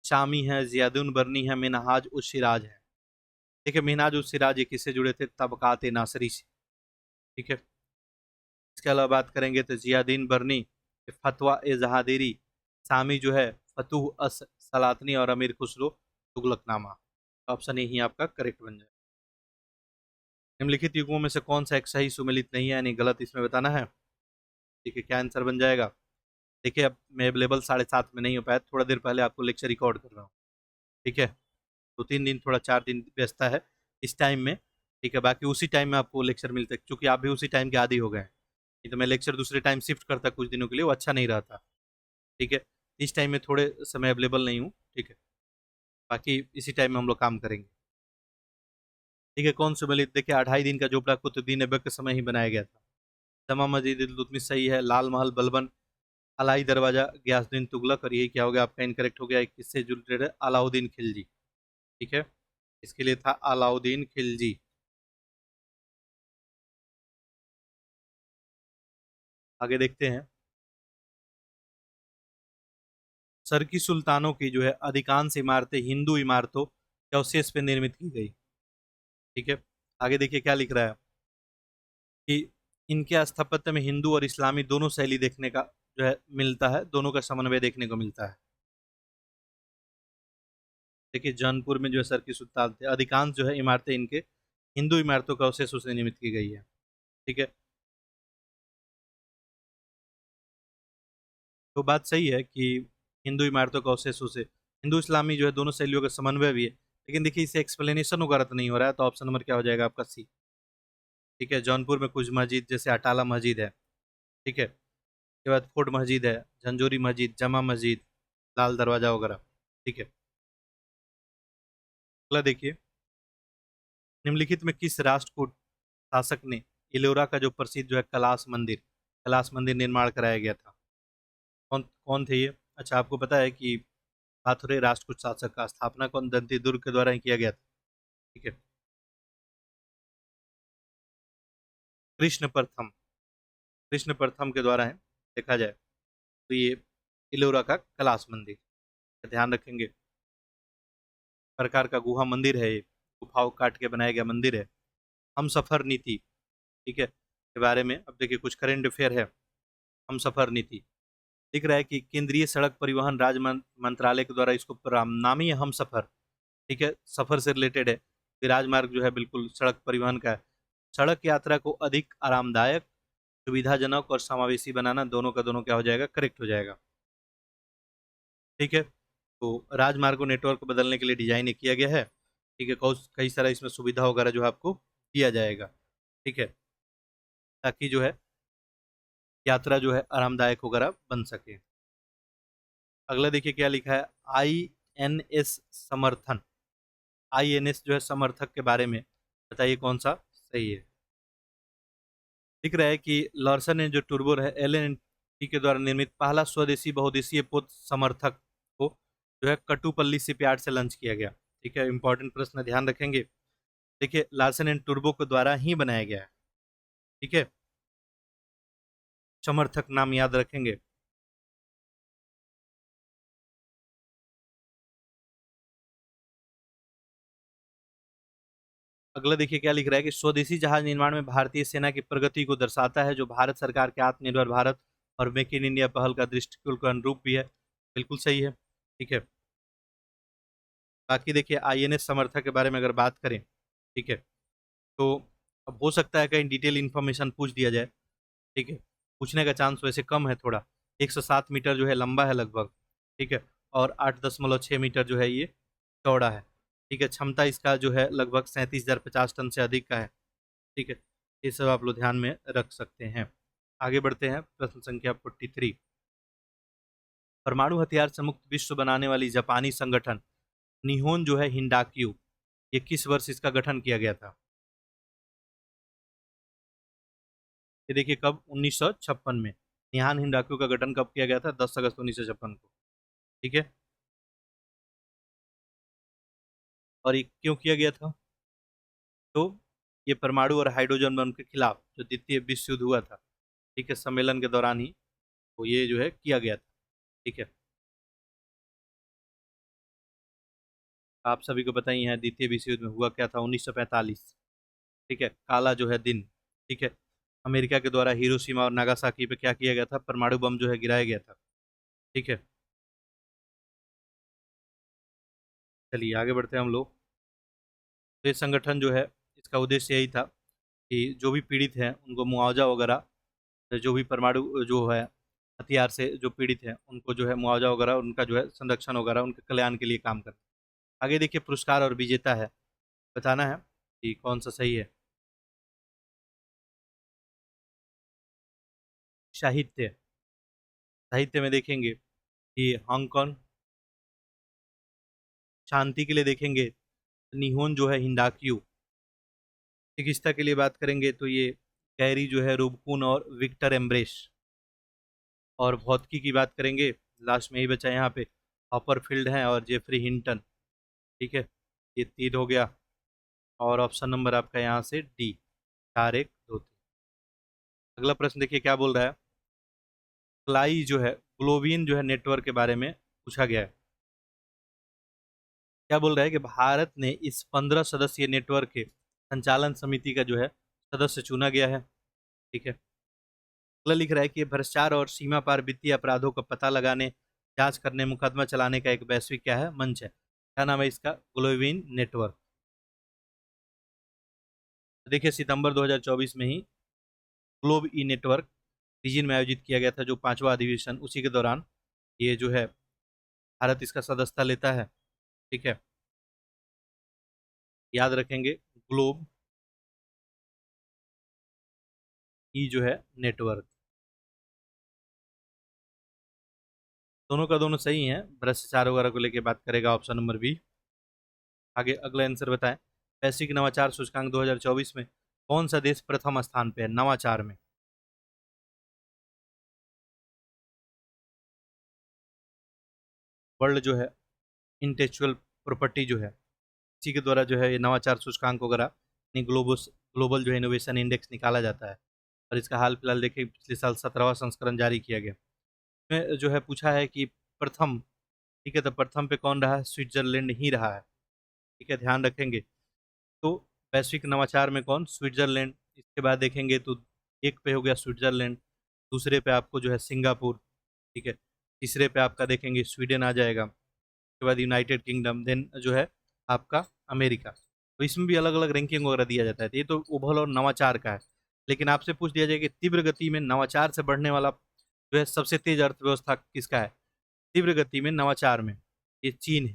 शामी है, जियादुन बरनी है, मिनहाज उस सिराज है। देखिए मिनहाज उस सिराज ये किससे जुड़े थे? तबकात नासरी से। ठीक है, इसके अलावा बात करेंगे तो जियादीन बरनी, फतवा ए जहादिरी, शामी जो है फतूह अस सलातनी, और अमीर खुसरो तुगलकनामा। ऑप्शन ए ही आपका करेक्ट बन जाए। निम्नलिखित युग्मों में से कौन सा एक सही सुमेलित नहीं है, यानी गलत, इसमें बताना है। ठीक है, क्या आंसर बन जाएगा? देखिए अब मैं अवेलेबल 7:30 में नहीं हो पाया, थोड़ा देर पहले आपको लेक्चर रिकॉर्ड कर रहा हूँ। ठीक है, 2-3 दिन, थोड़ा 4 दिन व्यस्तता है इस टाइम में। ठीक है, बाकी उसी टाइम में आपको लेक्चर मिलता है, क्योंकि आप भी उसी टाइम के आदी हो गए हैं। नहीं तो मैं लेक्चर दूसरे टाइम शिफ्ट करता कुछ दिनों के लिए, वो अच्छा नहीं रहता। ठीक है, इस टाइम में थोड़े समय अवेलेबल नहीं हूँ। ठीक है, बाकी इसी टाइम में हम लोग काम करेंगे। ठीक है, कौन सुमेलित? देखिए 2.5 दिन का जोपड़ा कुतुबुद्दीन ऐबक के समय ही बनाया गया था। जमा मस्जिद इल्तुतमिश सही है, लाल महल बलबन, अलाई दरवाजा गयासुद्दीन तुगलक, और यही क्या हो गया आपका? इनकरेक्ट हो गया। किससे रिलेटेड है? अलाउद्दीन खिलजी। ठीक है, इसके लिए था अलाउद्दीन खिलजी। आगे देखते हैं। सरकी सुल्तानों की जो है अधिकांश इमारतें हिंदू इमारतों या अवशेष पर निर्मित की गई। ठीक है, आगे देखिए क्या लिख रहा है कि इनके स्थापत्य में हिंदू और इस्लामी दोनों शैली देखने का जो है मिलता है, दोनों का समन्वय देखने को मिलता है। देखिए जौनपुर में जो है सरकी सुल्तान थे, अधिकांश जो है इमारतें इनके हिंदू इमारतों का अवशेषों से निर्मित की गई है। ठीक है, तो बात सही है कि हिंदू इमारतों का अवशेषों से हिंदू इस्लामी जो है दोनों शैलियों का समन्वय भी है। लेकिन देखिए इसे एक्सप्लेनेशन वगैरह तो नहीं हो रहा है, तो ऑप्शन नंबर क्या हो जाएगा आपका? सी। ठीक है, जौनपुर में कुछ मस्जिद जैसे अटाला मस्जिद है। ठीक है, उसके बाद फोर्ट मस्जिद है, झंझोरी मस्जिद, जमा मस्जिद, लाल दरवाजा वगैरह। ठीक है, अगला देखिए। निम्नलिखित में किस राष्ट्रकूट शासक ने इलोरा का जो प्रसिद्ध जो है कैलाश मंदिर निर्माण कराया गया था? कौन कौन थे ये? अच्छा, आपको पता है कि हाथुरे राष्ट्रकूट शासक का स्थापना कौन दंती दुर्ग के द्वारा ही किया गया था? ठीक है, कृष्ण प्रथम, कृष्ण प्रथम के द्वारा है देखा जाए तो ये इलोरा का कैलाश मंदिर। ध्यान रखेंगे, प्रकार का गुहा मंदिर है ये, गुफाओं काट के बनाया गया मंदिर है। हम सफर नीति, ठीक है, के बारे में अब देखिए कुछ करेंट अफेयर है। हम सफर नीति दिख रहा है कि केंद्रीय सड़क परिवहन राज्य मंत्रालय के द्वारा इसको नाम ही है हम सफर। ठीक है, सफर से रिलेटेड है कि राजमार्ग जो है बिल्कुल सड़क परिवहन का है। सड़क यात्रा को अधिक आरामदायक, सुविधाजनक और समावेशी बनाना, दोनों का दोनों क्या हो जाएगा? करेक्ट हो जाएगा। ठीक है, तो राजमार्गों नेटवर्क को बदलने के लिए डिजाइन किया गया है। ठीक है, कई सारा इसमें सुविधा वगैरह जो है आपको दिया जाएगा। ठीक है, ताकि जो है यात्रा जो है आरामदायक वगैरह बन सके। अगला देखिए क्या लिखा है। INS समर्थन, INS जो है समर्थक के बारे में बताइए कौन सा सही है। दिख रहा है कि लॉर्सन ने जो टूरबो है LNT के द्वारा निर्मित पहला स्वदेशी बहुदेशीय पोत समर्थक को जो है कटुपल्ली शिपयार्ड से लॉन्च किया गया। ठीक है, इंपॉर्टेंट प्रश्न, ध्यान रखेंगे। देखिए लार्सन एंड टूरबो के द्वारा ही बनाया गया है। ठीक है, समर्थक नाम याद रखेंगे। अगला देखिए क्या लिख रहा है कि स्वदेशी जहाज निर्माण में भारतीय सेना की प्रगति को दर्शाता है, जो भारत सरकार के आत्मनिर्भर भारत और मेक इन इंडिया पहल का दृष्टिकोण के अनुरूप भी है। बिल्कुल सही है। ठीक है, बाकी देखिए INS समर्थक के बारे में अगर बात करें, ठीक है, तो अब हो सकता है कहीं डिटेल इन्फॉर्मेशन पूछ दिया जाए। ठीक है, पूछने का चांस वैसे कम है थोड़ा। 107 मीटर जो है लंबा है लगभग। ठीक है, और 8.6 मीटर जो है ये चौड़ा है। ठीक है, क्षमता इसका जो है लगभग 37,050 टन से अधिक का है। ठीक है, ये सब आप लोग ध्यान में रख सकते हैं। आगे बढ़ते हैं, प्रश्न संख्या 43। परमाणु हथियार से मुक्त विश्व बनाने वाली जापानी संगठन निहोन जो है हिंडाक्यू, ये किस वर्ष इसका गठन किया गया था? ये देखिए कब, 1956 में। निहान हिंडाक्यू का गठन कब किया गया था? 10 अगस्त 1956 को। ठीक है, और ये क्यों किया गया था? तो ये परमाणु और हाइड्रोजन बम के खिलाफ जो द्वितीय विश्व युद्ध हुआ था, ठीक है, सम्मेलन के दौरान ही तो ये जो है किया गया था। ठीक है, आप सभी को पता ही है द्वितीय विश्व युद्ध में हुआ क्या था, 1945। ठीक है, काला जो है दिन। ठीक है, अमेरिका के द्वारा हिरोशिमा और नागासाकी पे क्या किया गया था? परमाणु बम जो है गिराया गया था। ठीक है, चलिए आगे बढ़ते हैं हम लोग। तो ये संगठन जो है, इसका उद्देश्य यही था कि जो भी पीड़ित हैं उनको मुआवजा वगैरह, जो भी परमाणु जो है हथियार से जो पीड़ित हैं उनको जो है मुआवजा वगैरह, उनका जो है संरक्षण वगैरह, उनके कल्याण के लिए काम करते हैं। आगे देखिए पुरस्कार और विजेता है, बताना है कि कौन सा सही है। साहित्य, साहित्य में देखेंगे कि हांगकांग, शांति के लिए देखेंगे निहोन जो है हिंडाक्यू, चिकित्सा के लिए बात करेंगे तो ये कैरी जो है रूबकुन और विक्टर एम्ब्रेस, और भौतिकी की बात करेंगे, लास्ट में ही बचा यहाँ पे हॉपरफील्ड हैं और जेफरी हिंटन। ठीक है, ये 3 हो गया, और ऑप्शन नंबर आपका यहाँ से डी, 4 1 2 3। अगला प्रश्न देखिए क्या बोल रहा है। क्लाई जो है ग्लोबियन जो है नेटवर्क के बारे में पूछा गया है। क्या बोल रहा है कि भारत ने इस 15 सदस्यीय नेटवर्क के संचालन समिति का जो है सदस्य चुना गया है। ठीक है, अगला लिख रहा है कि भ्रष्टाचार और सीमा पार वित्तीय अपराधों का पता लगाने, जांच करने, मुकदमा चलाने का एक वैश्विक क्या है, मंच है। क्या नाम है इसका? ग्लोबियन नेटवर्क। देखिए सितंबर 2024 में ही ग्लोब ई नेटवर्क बीजिंग में आयोजित किया गया था, जो 5वां अधिवेशन, उसी के दौरान ये जो है भारत इसका सदस्यता लेता है। ठीक है, याद रखेंगे ग्लोब ई जो है नेटवर्क। दोनों का दोनों सही है, भ्रष्टाचार वगैरह को लेकर बात करेगा, ऑप्शन नंबर बी। आगे अगला आंसर बताएं। वैश्विक नवाचार सूचकांक 2024 में कौन सा देश प्रथम स्थान पे है नवाचार में? वर्ल्ड जो है इंटेलेक्चुअल प्रॉपर्टी जो है, इसी के द्वारा जो है ये नवाचार सूचकांक वगैरह, ग्लोबल ग्लोबल जो है इनोवेशन इंडेक्स निकाला जाता है। और इसका हाल फिलहाल देखिए पिछले साल 17वां संस्करण जारी किया गया। इसमें जो है पूछा है कि प्रथम, ठीक है, तो प्रथम पे कौन रहा है? स्विट्जरलैंड ही रहा है। ठीक है, ध्यान रखेंगे। तो वैश्विक नवाचार में कौन? स्विट्जरलैंड। इसके बाद देखेंगे तो एक पे हो गया स्विट्जरलैंड, दूसरे पे आपको जो है सिंगापुर। ठीक है, तीसरे पे आपका देखेंगे स्वीडन आ जाएगा, उसके बाद यूनाइटेड किंगडम, देन जो है आपका अमेरिका। तो इसमें भी अलग अलग रैंकिंग वगैरह दिया जाता है। तो ये तो ओवरऑल और नवाचार का है। लेकिन आपसे पूछ दिया जाए कि तीव्र गति में नवाचार से बढ़ने वाला जो है सबसे तेज अर्थव्यवस्था किसका है? तीव्र गति में नवाचार में ये चीन है।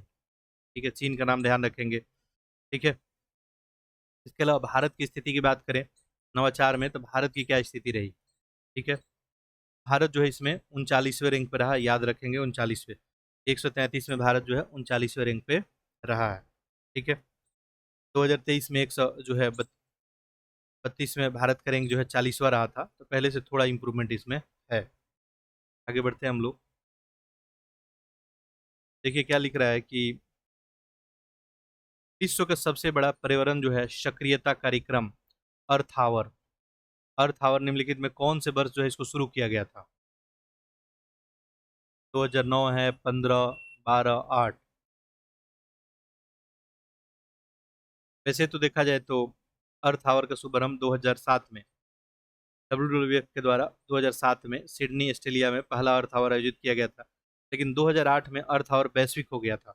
ठीक है, चीन का नाम ध्यान रखेंगे। ठीक है, इसके अलावा भारत की स्थिति की बात करें नवाचार में, तो भारत की क्या स्थिति रही? ठीक है, भारत जो है इसमें 39वें रैंक पे रहा, याद रखेंगे 39वें। 133 में भारत जो है 39वें रैंक पे रहा है। ठीक है, 2023 में 100 जो है 32 में भारत का रैंक जो है 40वां रहा था, तो पहले से थोड़ा इंप्रूवमेंट इसमें है। आगे बढ़ते हैं हम लोग। देखिए क्या लिख रहा है कि विश्व का सबसे बड़ा पर्यावरण जो है सक्रियता कार्यक्रम अर्थ आवर, अर्थ आवर निम्नलिखित में कौन से वर्ष जो है इसको शुरू किया गया था? 2009 है, 15, 12, 8? वैसे तो देखा जाए तो अर्थ आवर का शुभारंभ 2007 में WWF के द्वारा 2007 में सिडनी ऑस्ट्रेलिया में पहला अर्थ आवर आयोजित किया गया था। लेकिन 2008 में अर्थ आवर वैश्विक हो गया था।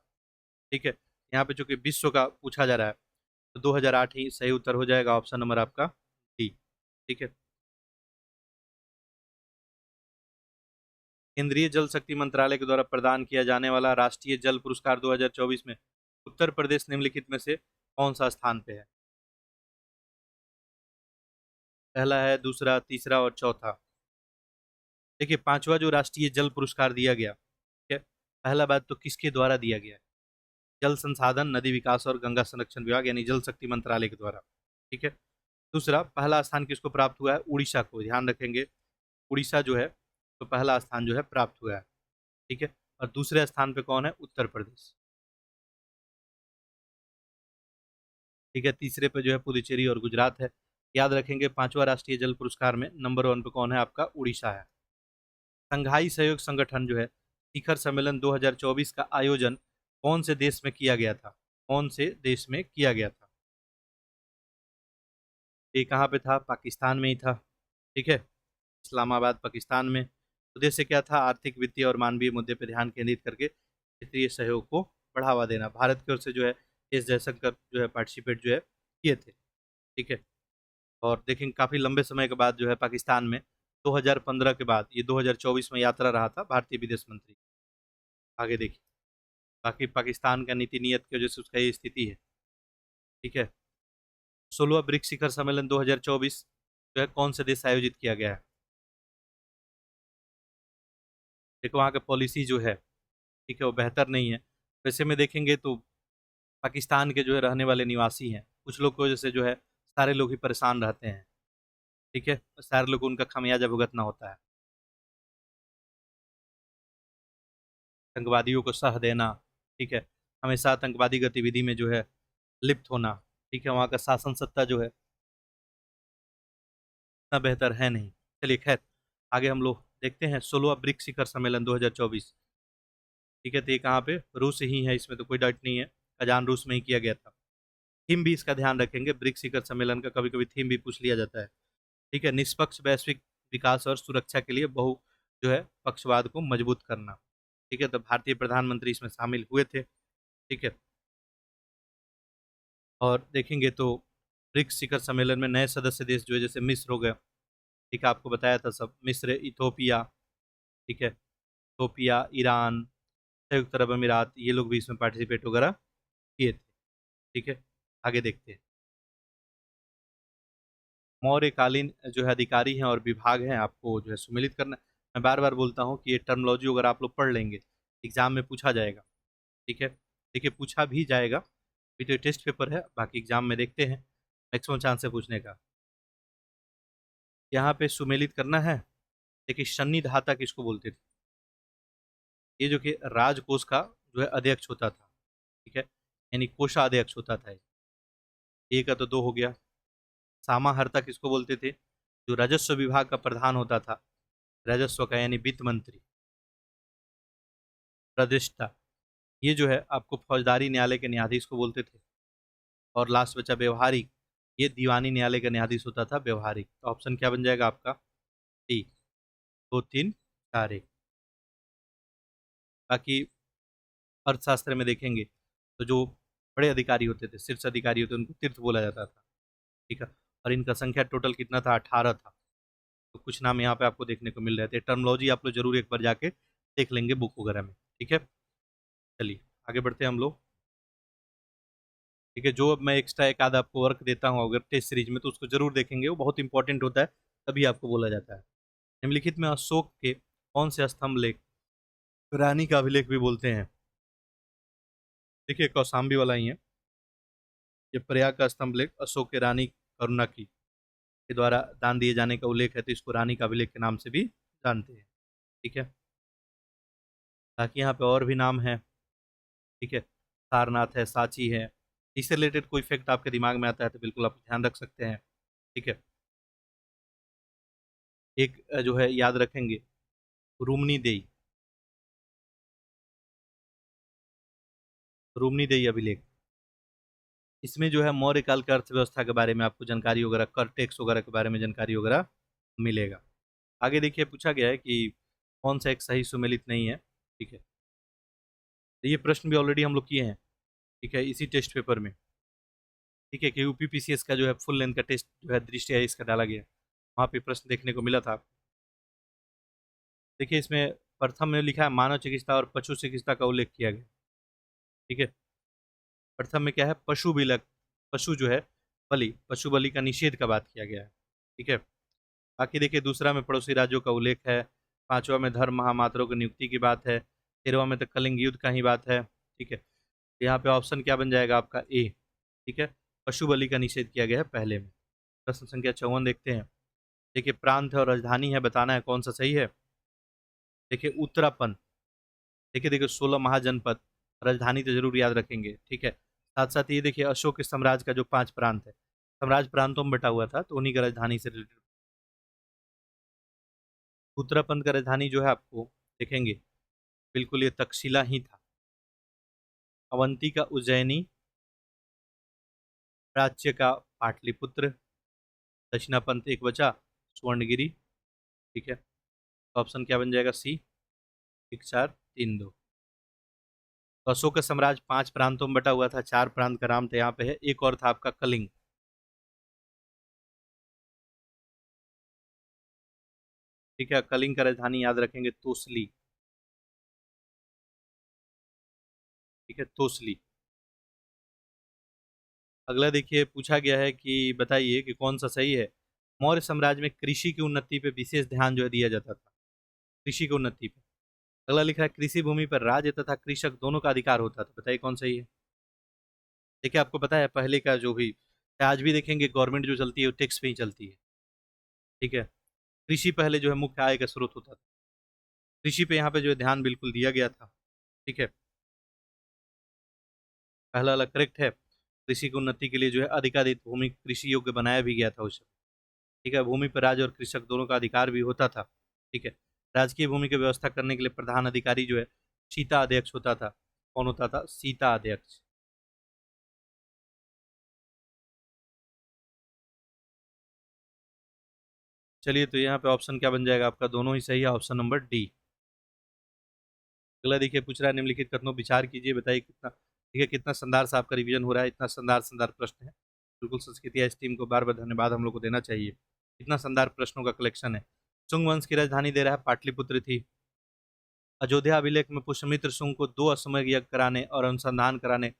ठीक है, यहाँ पे चूंकि विश्व का पूछा जा रहा है, तो 2008 ही सही उत्तर हो जाएगा, ऑप्शन नंबर आपका डी। ठीक है, केंद्रीय जल शक्ति मंत्रालय के द्वारा प्रदान किया जाने वाला राष्ट्रीय जल पुरस्कार 2024 में उत्तर प्रदेश निम्नलिखित में से कौन सा स्थान पे है? पहला है, दूसरा, तीसरा और चौथा? देखिए 5वां जो राष्ट्रीय जल पुरस्कार दिया गया, ठीक पहला बात तो किसके द्वारा दिया गया है? जल संसाधन, नदी विकास और गंगा संरक्षण विभाग यानी जल शक्ति मंत्रालय के द्वारा। ठीक है। दूसरा, पहला स्थान किसको प्राप्त हुआ है? उड़ीसा को, ध्यान रखेंगे। उड़ीसा जो है तो पहला स्थान जो है प्राप्त हुआ है। ठीक है। और दूसरे स्थान पे कौन है? उत्तर प्रदेश। ठीक है। तीसरे पे जो है पुदुचेरी और गुजरात है। याद रखेंगे, पांचवा राष्ट्रीय जल पुरस्कार में नंबर 1 पे कौन है? आपका उड़ीसा है। संघाई सहयोग संगठन जो है शिखर सम्मेलन 2024 का आयोजन कौन से देश में किया गया था? कौन से देश में किया गया था? ये कहाँ पे था? पाकिस्तान में ही था। ठीक है। इस्लामाबाद, पाकिस्तान में। उद्देश्य क्या था? आर्थिक, वित्तीय और मानवीय मुद्दे पर ध्यान केंद्रित करके क्षेत्रीय सहयोग को बढ़ावा देना। भारत की ओर से जो है एस जयशंकर जो है पार्टिसिपेट जो है किए थे। ठीक है। और देखेंगे काफ़ी लंबे समय के बाद जो है पाकिस्तान में 2015 के बाद ये 2024 में यात्रा रहा था भारतीय विदेश मंत्री। आगे देखिए, बाकी पाकिस्तान का नीति नियत की वजह से उसका ये स्थिति है। ठीक है। 16वां ब्रिक्स शिखर सम्मेलन 2024 जो है कौन से देश से आयोजित किया गया है? देखो वहाँ का पॉलिसी जो है, ठीक है, वो बेहतर नहीं है। वैसे में देखेंगे तो पाकिस्तान के जो है रहने वाले निवासी हैं, कुछ लोग की वजह से जो है सारे लोग ही परेशान रहते हैं। ठीक है। सारे लोग को उनका खामियाजा भुगतना होता है। आतंकवादियों को सह देना। ठीक है। हमेशा आतंकवादी गतिविधि में जो है लिप्त होना। ठीक है। वहाँ का शासन सत्ता जो है इतना बेहतर है नहीं। चलिए खैर, आगे हम लोग देखते हैं 16वां ब्रिक्स शिखर सम्मेलन 2024। ठीक है। तो ये कहाँ पे? रूस ही है, इसमें तो कोई डाउट नहीं है। कजान रूस में ही किया गया था। थीम भी इसका ध्यान रखेंगे, ब्रिक्स शिखर सम्मेलन का कभी कभी थीम भी पूछ लिया जाता है। ठीक है। निष्पक्ष वैश्विक विकास और सुरक्षा के लिए बहु जो है पक्षवाद को मजबूत करना। ठीक है। तो भारतीय प्रधानमंत्री इसमें शामिल हुए थे। ठीक है। और देखेंगे तो ब्रिक्स शिखर सम्मेलन में नए सदस्य देश जो है जैसे मिस्र हो गया। ठीक है। आपको बताया था सब, मिस्र, इथोपिया। ठीक है। इथोपिया, ईरान, संयुक्त अरब अमीरात, ये लोग भी इसमें पार्टिसिपेट वगैरह किए थे। ठीक है। आगे देखते हैं। मौर्यकालीन जो है अधिकारी हैं और विभाग हैं, आपको जो है सुमेलित करना। मैं बार बार बोलता हूँ कि ये टर्मोलॉजी अगर आप लोग पढ़ लेंगे एग्जाम में पूछा जाएगा। ठीक है। देखिए पूछा भी जाएगा। अभी तो टेस्ट पेपर है, बाकी एग्जाम में देखते हैं, मैक्सिमम चांस है पूछने का। यहाँ पे सुमेलित करना है। देखिए शनि धाता किसको बोलते थे? ये जो कि राजकोष का जो है अध्यक्ष होता था। ठीक है। यानी कोषाध्यक्ष होता था। ये का तो दो हो गया। सामाहर्ता किसको बोलते थे? जो राजस्व विभाग का प्रधान होता था, राजस्व का यानी वित्त मंत्री। प्रतिष्ठा, ये जो है आपको फौजदारी न्यायालय के न्यायाधीश को बोलते थे। और लास्ट बचा व्यवहारिक, ये दीवानी न्यायालय का न्यायाधीश होता था व्यवहारिक। तो ऑप्शन क्या बन जाएगा आपका? डी। 2 3 4 1। बाकी अर्थशास्त्र में देखेंगे तो जो बड़े अधिकारी होते थे, शीर्ष अधिकारी होते, उनको तीर्थ बोला जाता था। ठीक है। और इनका संख्या टोटल कितना था? 18 था। तो कुछ नाम यहाँ पे आपको देखने को मिल रहे थे। टर्मोलॉजी आप लोग जरूर एक बार जाके देख लेंगे बुक वगैरह में। ठीक है। चलिए आगे बढ़ते हैं हम लोग। ठीक है। जो अब मैं एक्स्ट्रा एक आध आपको वर्क देता हूँ अगर टेस्ट सीरीज में, तो उसको जरूर देखेंगे, वो बहुत इंपॉर्टेंट होता है, तभी आपको बोला जाता है। निम्नलिखित में अशोक के कौन से स्तंभ लेख रानी का अभिलेख भी बोलते हैं? देखिए कौशाम्बी वाला ही है ये। प्रयाग का स्तंभ लेख अशोक के रानी करुणा की के द्वारा दान दिए जाने का उल्लेख है, तो इसको रानी का अभिलेख के नाम से भी जानते हैं। ठीक है। बाकी यहाँ पे और भी नाम है। ठीक है। सारनाथ है, सांची है। इससे रिलेटेड कोई फैक्ट आपके दिमाग में आता है तो बिल्कुल आप ध्यान रख सकते हैं। ठीक है। एक जो है याद रखेंगे, रूमनी देई, रूमनी देई अभिलेख। इसमें जो है मौर्य काल की अर्थव्यवस्था के बारे में आपको जानकारी वगैरह, कर टैक्स वगैरह के बारे में जानकारी वगैरह मिलेगा। आगे देखिए पूछा गया है कि कौन सा एक सही सुमेलित नहीं है। ठीक है। तो ये प्रश्न भी ऑलरेडी हम लोग किए हैं। ठीक है, इसी टेस्ट पेपर में। ठीक है, कि यूपीपीसीएस का जो है फुल लेंथ का टेस्ट जो है दृष्टि है इसका डाला गया, वहाँ पे प्रश्न देखने को मिला था। देखिए इसमें प्रथम में लिखा है मानव चिकित्सा और पशु चिकित्सा का उल्लेख किया गया। ठीक है। प्रथम में क्या है? पशु बिलक, पशु जो है बलि, पशु बलि का निषेध का बात किया गया है। ठीक है। बाकी देखिए दूसरा में पड़ोसी राज्यों का उल्लेख है। पांचवा में धर्म महामात्रों की नियुक्ति की बात है। 13वां में तो कलिंग युद्ध का ही बात है। ठीक है, यहाँ पे ऑप्शन क्या बन जाएगा आपका ए। ठीक है, पशु बलि का निषेध किया गया है पहले में। प्रश्न संख्या 54 देखते हैं। देखिए, प्रांत है और राजधानी है, बताना है कौन सा सही है। देखिए, उत्तरापन। देखिए देखिए 16 महाजनपद, राजधानी तो जरूर याद रखेंगे। ठीक है, साथ साथ ये देखिए अशोक के साम्राज्य का जो 5 प्रांत है, साम्राज्य प्रांतों में बटा हुआ था, तो उन्हीं का राजधानी से रिलेटेड। उत्तराखंड का राजधानी जो है आपको देखेंगे, बिल्कुल ये तक्षशिला ही था। अवंती का उज्जैनी, प्राच्य का पाटलिपुत्र, दक्षिणापंथ एक बचा स्वर्णगिरी। ठीक है, तो ऑप्शन क्या बन जाएगा सी, 1432। तो अशोक का साम्राज्य 5 प्रांतों में बटा हुआ था, 4 प्रांत का नाम था यहाँ पे है, एक और था आपका कलिंग। ठीक है, कलिंग का राजधानी याद रखेंगे तोसली। ठीक है, तोसली। अगला देखिए पूछा गया है कि बताइए कि कौन सा सही है। मौर्य साम्राज्य में कृषि की उन्नति पे विशेष ध्यान जो है दिया जाता था, कृषि की उन्नति पे। अगला लिखा है कृषि भूमि पर राज्य तथा कृषक दोनों का अधिकार होता था, बताइए कौन सही है। देखिए, आपको पता है पहले का जो भी, आज भी देखेंगे गवर्नमेंट जो चलती है वो टैक्स पे ही चलती है। ठीक है, कृषि पहले जो है मुख्य आय का स्रोत होता था, कृषि पे यहाँ पे जो है ध्यान बिल्कुल दिया गया था। ठीक है, पहला वाला करेक्ट है। कृषि की उन्नति के लिए जो है अधिकाधिक भूमि कृषि योग्य बनाया भी गया था उस समय। ठीक है, भूमि पर राज्य और कृषक दोनों का अधिकार भी होता था। ठीक है, राजकीय भूमि की व्यवस्था करने के लिए प्रधान अधिकारी जो है सीता अध्यक्ष होता था। कौन होता था, सीता अध्यक्ष। चलिए, तो यहाँ पे ऑप्शन क्या बन जाएगा आपका, दोनों ही सही है, ऑप्शन नंबर डी। अगला देखिए पूछ रहा है निम्नलिखित कथनों विचार कीजिए, बताइए कितना। ठीक है, कितना शानदार से आपका रिवीजन हो रहा है, इतना शानदार शानदार प्रश्न है। बिल्कुल संस्कृति इस टीम को बार बार धन्यवाद हम लोग को देना चाहिए, इतना शानदार प्रश्नों का कलेक्शन है। शुंग वंश की राजधानी दे रहा है पाटलिपुत्र थी। अयोध्या अभिलेख में पुष्यमित्र शुंग को 2 अश्वमेध यज्ञ कराने और अनुसंधान कराने,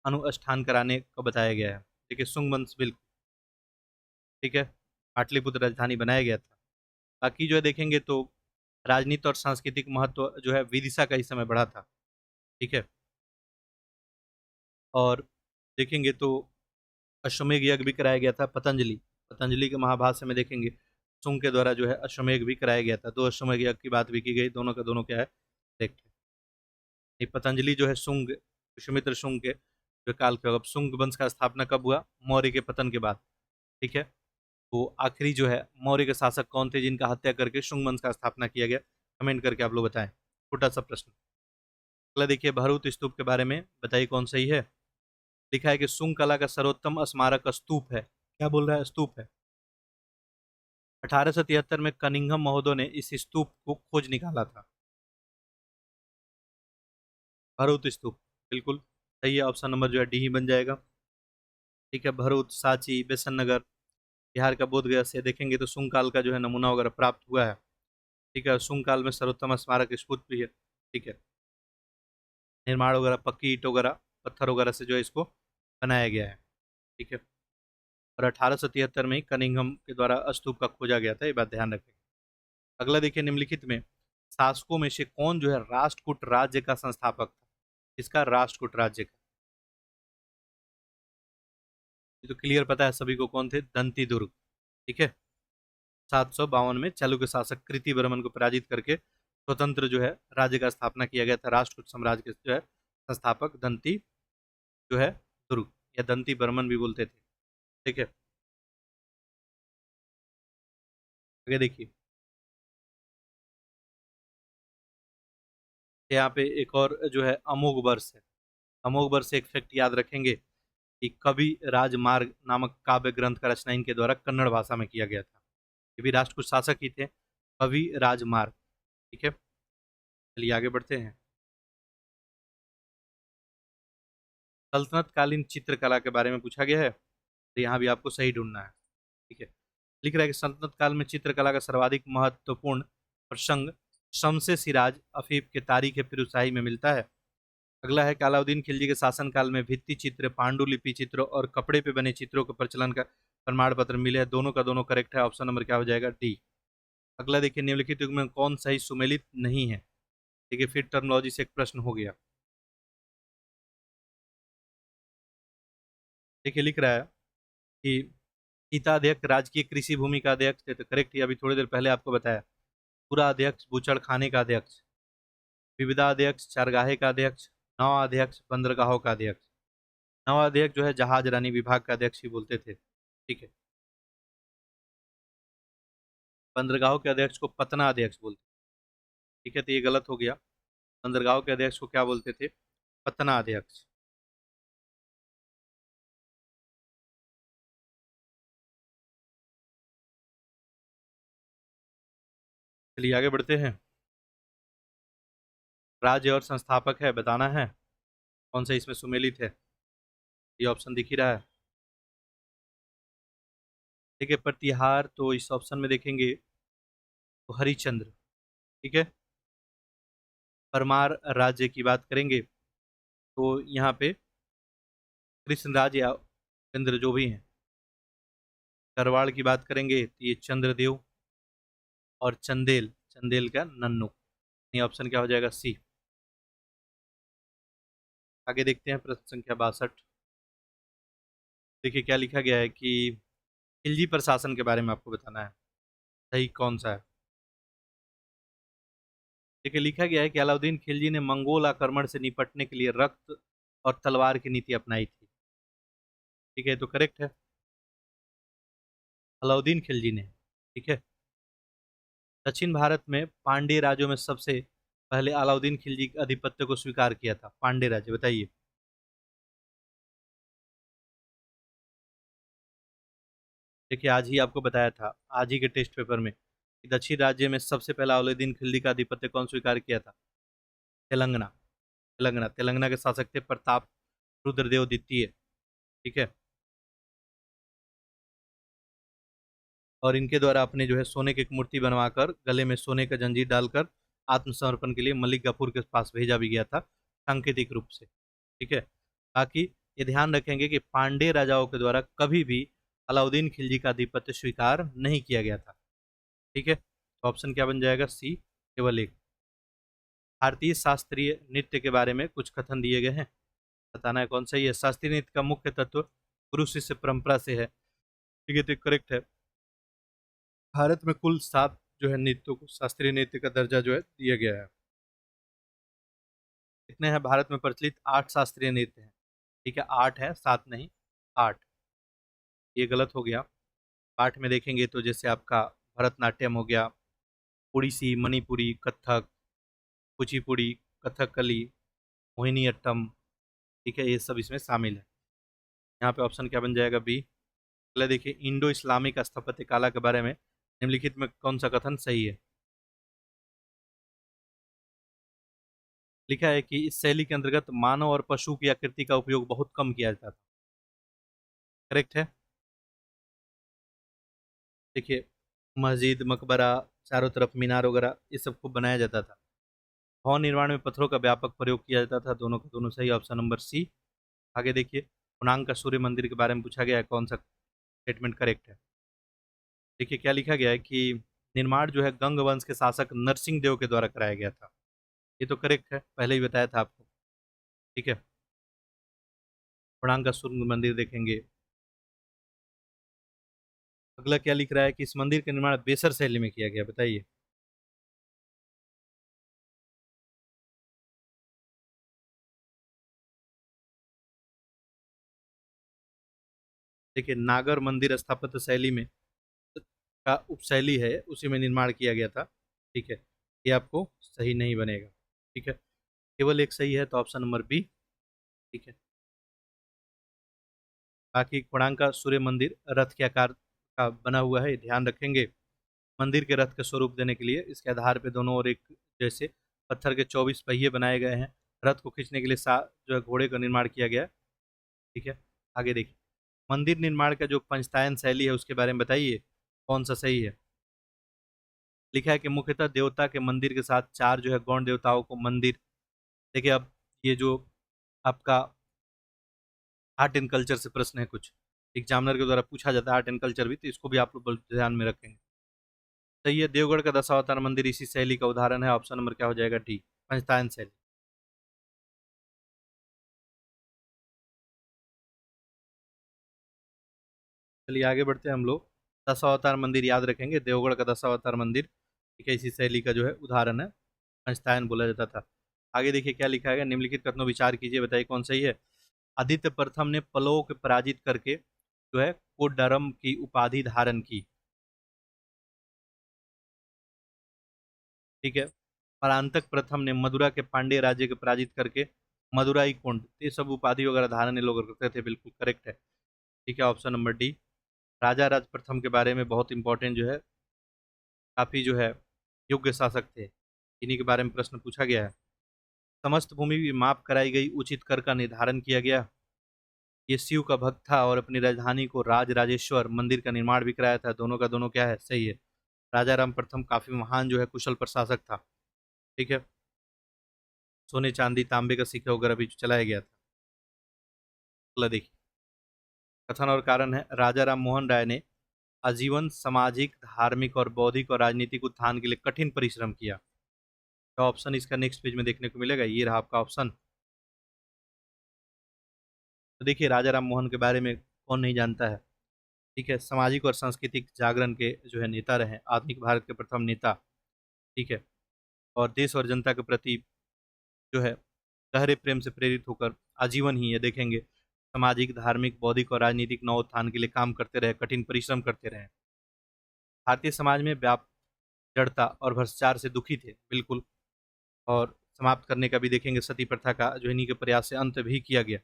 अनुष्ठान कराने को बताया गया है। देखिए, शुंग वंश बिल्कुल ठीक है, पाटलिपुत्र राजधानी बनाया गया था। बाकी जो है देखेंगे तो राजनीति और सांस्कृतिक महत्व जो है विदिशा का इस समय बढ़ा था। ठीक है, और देखेंगे तो अश्वमेध यज्ञ भी कराया गया था। पतंजलि, पतंजलि के महाभाष्य में देखेंगे शुंग के द्वारा जो है अश्वमेध भी कराया गया था। 2 अश्वमेध यज्ञ की बात भी की गई, दोनों का दोनों क्या है करेक्ट है। ये पतंजलि जो है शुंग, पुष्यमित्र शुंग के जो काल के, अब शुंग वंश का स्थापना कब हुआ, मौर्य के पतन के बाद। ठीक है, तो आखिरी जो है मौर्य के शासक कौन थे जिनका हत्या करके शुंग वंश का स्थापना किया गया, कमेंट करके आप लोग बताएं, छोटा सा प्रश्न। अगला देखिए भरूच स्तूप के बारे में बताइए कौन सही है। लिखा है कि शुंग कला का सर्वोत्तम स्मारक स्तूप है, क्या बोल रहा है, स्तूप है। 1873 में कनिंघम महोदय ने इस स्तूप को खोज निकाला था। भरूच स्तूप बिल्कुल सही है, ऑप्शन नंबर जो है डी ही बन जाएगा। ठीक है, भरूच, सांची, बेसन नगर, बिहार का बोध गया से देखेंगे तो शुंग काल का जो है नमूना वगैरह प्राप्त हुआ है। ठीक है, शुंग काल में सर्वोत्तम स्मारक स्तूप भी है। ठीक है, निर्माण वगैरह पक्की ईंट वगैरह पत्थर वगैरह से जो है इसको बनाया गया है। ठीक है, और 1873 में ही कनिंघम के द्वारा स्तूप का खोजा गया था, ये बात ध्यान रखें। अगला देखिए निम्नलिखित में शासकों में से कौन जो है राष्ट्रकूट राज्य का संस्थापक था, इसका राष्ट्रकूट राज्य का। ये तो क्लियर पता है सभी को, कौन थे, दंती दुर्ग। ठीक है, 752 में चालुक्य शासक कृति वर्मन को पराजित करके स्वतंत्र जो है राज्य का स्थापना किया गया था। राष्ट्रकूट साम्राज्य के जो है संस्थापक दंती जो है दुर्ग, या दंती बर्मन भी बोलते थे। ठीक है, आगे देखिए यहाँ पे एक और जो है अमोघ वर्ष है। अमोघ वर्ष एक फैक्ट याद रखेंगे कि कवि राजमार्ग नामक काव्य ग्रंथ का रचना इनके द्वारा कन्नड़ भाषा में किया गया था। ये भी राष्ट्रकूट शासक ही थे, कवि राजमार्ग। ठीक है, चलिए आगे बढ़ते हैं। सल्तनत कालीन चित्रकला के बारे में पूछा गया है, तो यहाँ भी आपको सही ढूंढना है। ठीक है, लिख रहा है कि सल्तनत काल में चित्रकला का सर्वाधिक महत्वपूर्ण प्रसंग शमसे सिराज अफीफ के तारीख फिरोजशाही में मिलता है। अगला है कि अलाउद्दीन खिलजी के शासनकाल में भित्ति चित्र, पांडुलिपि चित्र और कपड़े पे बने चित्रों के प्रचलन का प्रमाण पत्र मिले हैं, दोनों का दोनों करेक्ट है, ऑप्शन नंबर क्या हो जाएगा डी। अगला देखिए निम्नलिखित युग में कौन सही सुमेलित नहीं है। देखिए फिर टर्मिनोलॉजी से एक प्रश्न हो गया। देखिए लिख रहा है कि गीताध्यक्ष राजकीय कृषि भूमि का अध्यक्ष थे, तो करेक्ट ही, अभी थोड़ी देर पहले आपको बताया। पूरा अध्यक्ष बूचड़ खाने का अध्यक्ष, विविधा अध्यक्ष चारगाहे का अध्यक्ष, नौ अध्यक्ष बंदरगाहों का अध्यक्ष। नौ अध्यक्ष जो है जहाज रानी विभाग का अध्यक्ष ही बोलते थे, ठीक है। बंदरगाहों के अध्यक्ष को पतना अध्यक्ष बोलते, ठीक है, तो ये गलत हो गया। बंदरगाहों के अध्यक्ष को क्या बोलते थे? पतना अध्यक्ष। चलिए आगे बढ़ते हैं। राज्य और संस्थापक है, बताना है कौन सा इसमें सुमेलित है। ये ऑप्शन दिख ही रहा है। देखिए प्रतिहार, तो इस ऑप्शन में देखेंगे तो हरिश्चंद्र, ठीक है। परमार राज्य की बात करेंगे तो यहाँ पे कृष्णराज या चंद्र जो भी हैं। करवाड़ की बात करेंगे तो ये चंद्रदेव, और चंदेल, चंदेल का नन्नू। ये ऑप्शन क्या हो जाएगा? सी। आगे देखते हैं प्रश्न संख्या 62। देखिए क्या लिखा गया है कि खिलजी प्रशासन के बारे में आपको बताना है, सही कौन सा है। देखिए लिखा गया है कि अलाउद्दीन खिलजी ने मंगोल आक्रमण से निपटने के लिए रक्त और तलवार की नीति अपनाई थी, ठीक है, तो करेक्ट है, अलाउद्दीन खिलजी ने, ठीक है। दक्षिण भारत में पांड्य राज्यों में सबसे पहले अलाउद्दीन खिलजी के आधिपत्य को स्वीकार किया था, पांड्य राज्य, बताइए। देखिए आज ही आपको बताया था, आज ही के टेस्ट पेपर में, कि दक्षिण राज्य में सबसे पहला अलाउद्दीन खिलजी का आधिपत्य कौन स्वीकार किया था? तेलंगाना। तेलंगाना, तेलंगाना के शासक थे प्रताप रुद्रदेव द्वितीय, ठीक है। और इनके द्वारा अपने जो है सोने की एक मूर्ति बनवाकर गले में सोने का जंजीर डालकर आत्मसमर्पण के लिए मलिक गफूर के पास भेजा भी गया था, सांकेतिक रूप से, ठीक है। ताकि ये ध्यान रखेंगे कि पांड्य राजाओं के द्वारा कभी भी अलाउद्दीन खिलजी का आधिपत्य स्वीकार नहीं किया गया था, ठीक है। तो ऑप्शन क्या बन जाएगा? सी, केवल एक। भारतीय शास्त्रीय नृत्य के बारे में कुछ कथन दिए गए हैं, बताना है कौन सा ही है। शास्त्रीय नृत्य का मुख्य तत्व गुरु शिष्य परंपरा से है, ठीक है, तो करेक्ट है। भारत में कुल 7 जो है नृत्यों को शास्त्रीय नृत्य का दर्जा जो है दिया गया है। कितने हैं भारत में प्रचलित? 8 शास्त्रीय नृत्य हैं, ठीक है, 8 है, 7 नहीं, 8। ये गलत हो गया। 8 में देखेंगे तो जैसे आपका भरतनाट्यम हो गया, ओडिसी, मणिपुरी, कथक, कुचिपुड़ी, कथकली, मोहिनीअट्टम, ठीक है, ये सब इसमें शामिल है। यहाँ पे ऑप्शन क्या बन जाएगा? बी। पहले देखिए इंडो इस्लामिक स्थापत्य कला के बारे में निम्नलिखित में कौन सा कथन सही है। लिखा है कि इस शैली के अंतर्गत मानव और पशु की आकृति का उपयोग बहुत कम किया जाता था, करेक्ट है। देखिए मस्जिद, मकबरा, चारों तरफ मीनार वगैरह ये सब खूब बनाया जाता था। भवन निर्माण में पत्थरों का व्यापक प्रयोग किया जाता था, दोनों का दोनों सही, ऑप्शन नंबर सी। आगे देखिए पुनांग का सूर्य मंदिर के बारे में पूछा गया है, कौन सा स्टेटमेंट करेक्ट है। देखिए क्या लिखा गया है कि निर्माण जो है गंग वंश के शासक नरसिंह देव के द्वारा कराया गया था, ये तो करेक्ट है, पहले ही बताया था आपको, ठीक है। पुनांग का सूर्य मंदिर देखेंगे। अगला क्या लिख रहा है कि इस मंदिर का निर्माण बेसर शैली में किया गया, बताइए। देखिए नागर मंदिर स्थापत्य शैली में का उपशैली है, उसी में निर्माण किया गया था, ठीक है। ये आपको सही नहीं बनेगा, ठीक है, केवल एक सही है, तो ऑप्शन नंबर बी, ठीक है। बाकी कोणार्क का सूर्य मंदिर रथ के आकार का बना हुआ है, ध्यान रखेंगे। मंदिर के रथ का स्वरूप देने के लिए इसके आधार पे दोनों ओर एक जैसे पत्थर के 24 पहिए बनाए गए हैं। रथ को खींचने के लिए जो है घोड़े का निर्माण किया गया है, ठीक है। आगे देखिए मंदिर निर्माण का जो पंचतायन शैली है उसके बारे में बताइए, कौन सा सही है। लिखा है कि मुख्यतः देवता के मंदिर के साथ 4 जो है गौण देवताओं को मंदिर। देखिए अब ये जो आपका आर्ट एंड कल्चर से प्रश्न है, कुछ एग्जामिनर के द्वारा पूछा जाता है आर्ट एंड कल्चर भी, तो इसको भी आप लोग ध्यान में रखेंगे। सही है, देवगढ़ का दशावतार मंदिर इसी शैली का उदाहरण है, ऑप्शन नंबर क्या हो जाएगा? डी। पंचतायन शैली। चलिए आगे बढ़ते हैं हम लोग। दशावतार मंदिर याद रखेंगे, देवगढ़ का दशावतार मंदिर ठीक है, इसी शैली का जो है उदाहरण है, पंचतायन बोला जाता था। आगे देखिए क्या लिखा है, निम्नलिखित कथनों विचार कीजिए, बताइए कौन सही है। आदित्य प्रथम ने पल्लवों को पराजित करके जो है कोडरम की उपाधि धारण की। ठीक है। परांतक प्रथम ने मदुरा के पांड्य राज्य को पराजित करके मदुराई कोंड, ये सब उपाधि वगैरह धारण ये लोग करते थे, बिल्कुल करेक्ट है। ठीक है, ऑप्शन नंबर डी। राजा राज प्रथम के बारे में बहुत इंपॉर्टेंट जो है, काफी जो है योग्य शासक थे, इन्हीं के बारे में प्रश्न पूछा गया है। समस्त भूमि भी माप कराई गई, उचित कर का निर्धारण किया गया। ये शिव का भक्त था और अपनी राजधानी को राज राजेश्वर मंदिर का निर्माण भी कराया था। दोनों का दोनों क्या है, सही है। राजा राम प्रथम काफी महान जो है कुशल प्रशासक था। ठीक है। सोने चांदी तांबे का सिक्का वगैरह भी चलाया गया था। अगला देखिए, कथन और कारण है, राजा राम मोहन राय ने आजीवन सामाजिक धार्मिक और बौद्धिक और राजनीतिक उत्थान के लिए कठिन परिश्रम किया। तो ऑप्शन इसका नेक्स्ट पेज में देखने को मिलेगा, ये रहा आपका ऑप्शन। तो देखिए राजा राम मोहन के बारे में कौन नहीं जानता है। ठीक है, सामाजिक और सांस्कृतिक जागरण के जो है नेता रहे, आधुनिक भारत के प्रथम नेता। ठीक है। और देश और जनता के प्रति जो है गहरे प्रेम से प्रेरित होकर आजीवन ही ये देखेंगे सामाजिक धार्मिक बौद्धिक और राजनीतिक नवोत्थान के लिए काम करते रहे, कठिन परिश्रम करते रहे। भारतीय समाज में व्याप्त जड़ता और भ्रष्टाचार से दुखी थे, बिल्कुल। और समाप्त करने का भी देखेंगे, सती प्रथा का जो इन्हीं के प्रयास से अंत भी किया गया।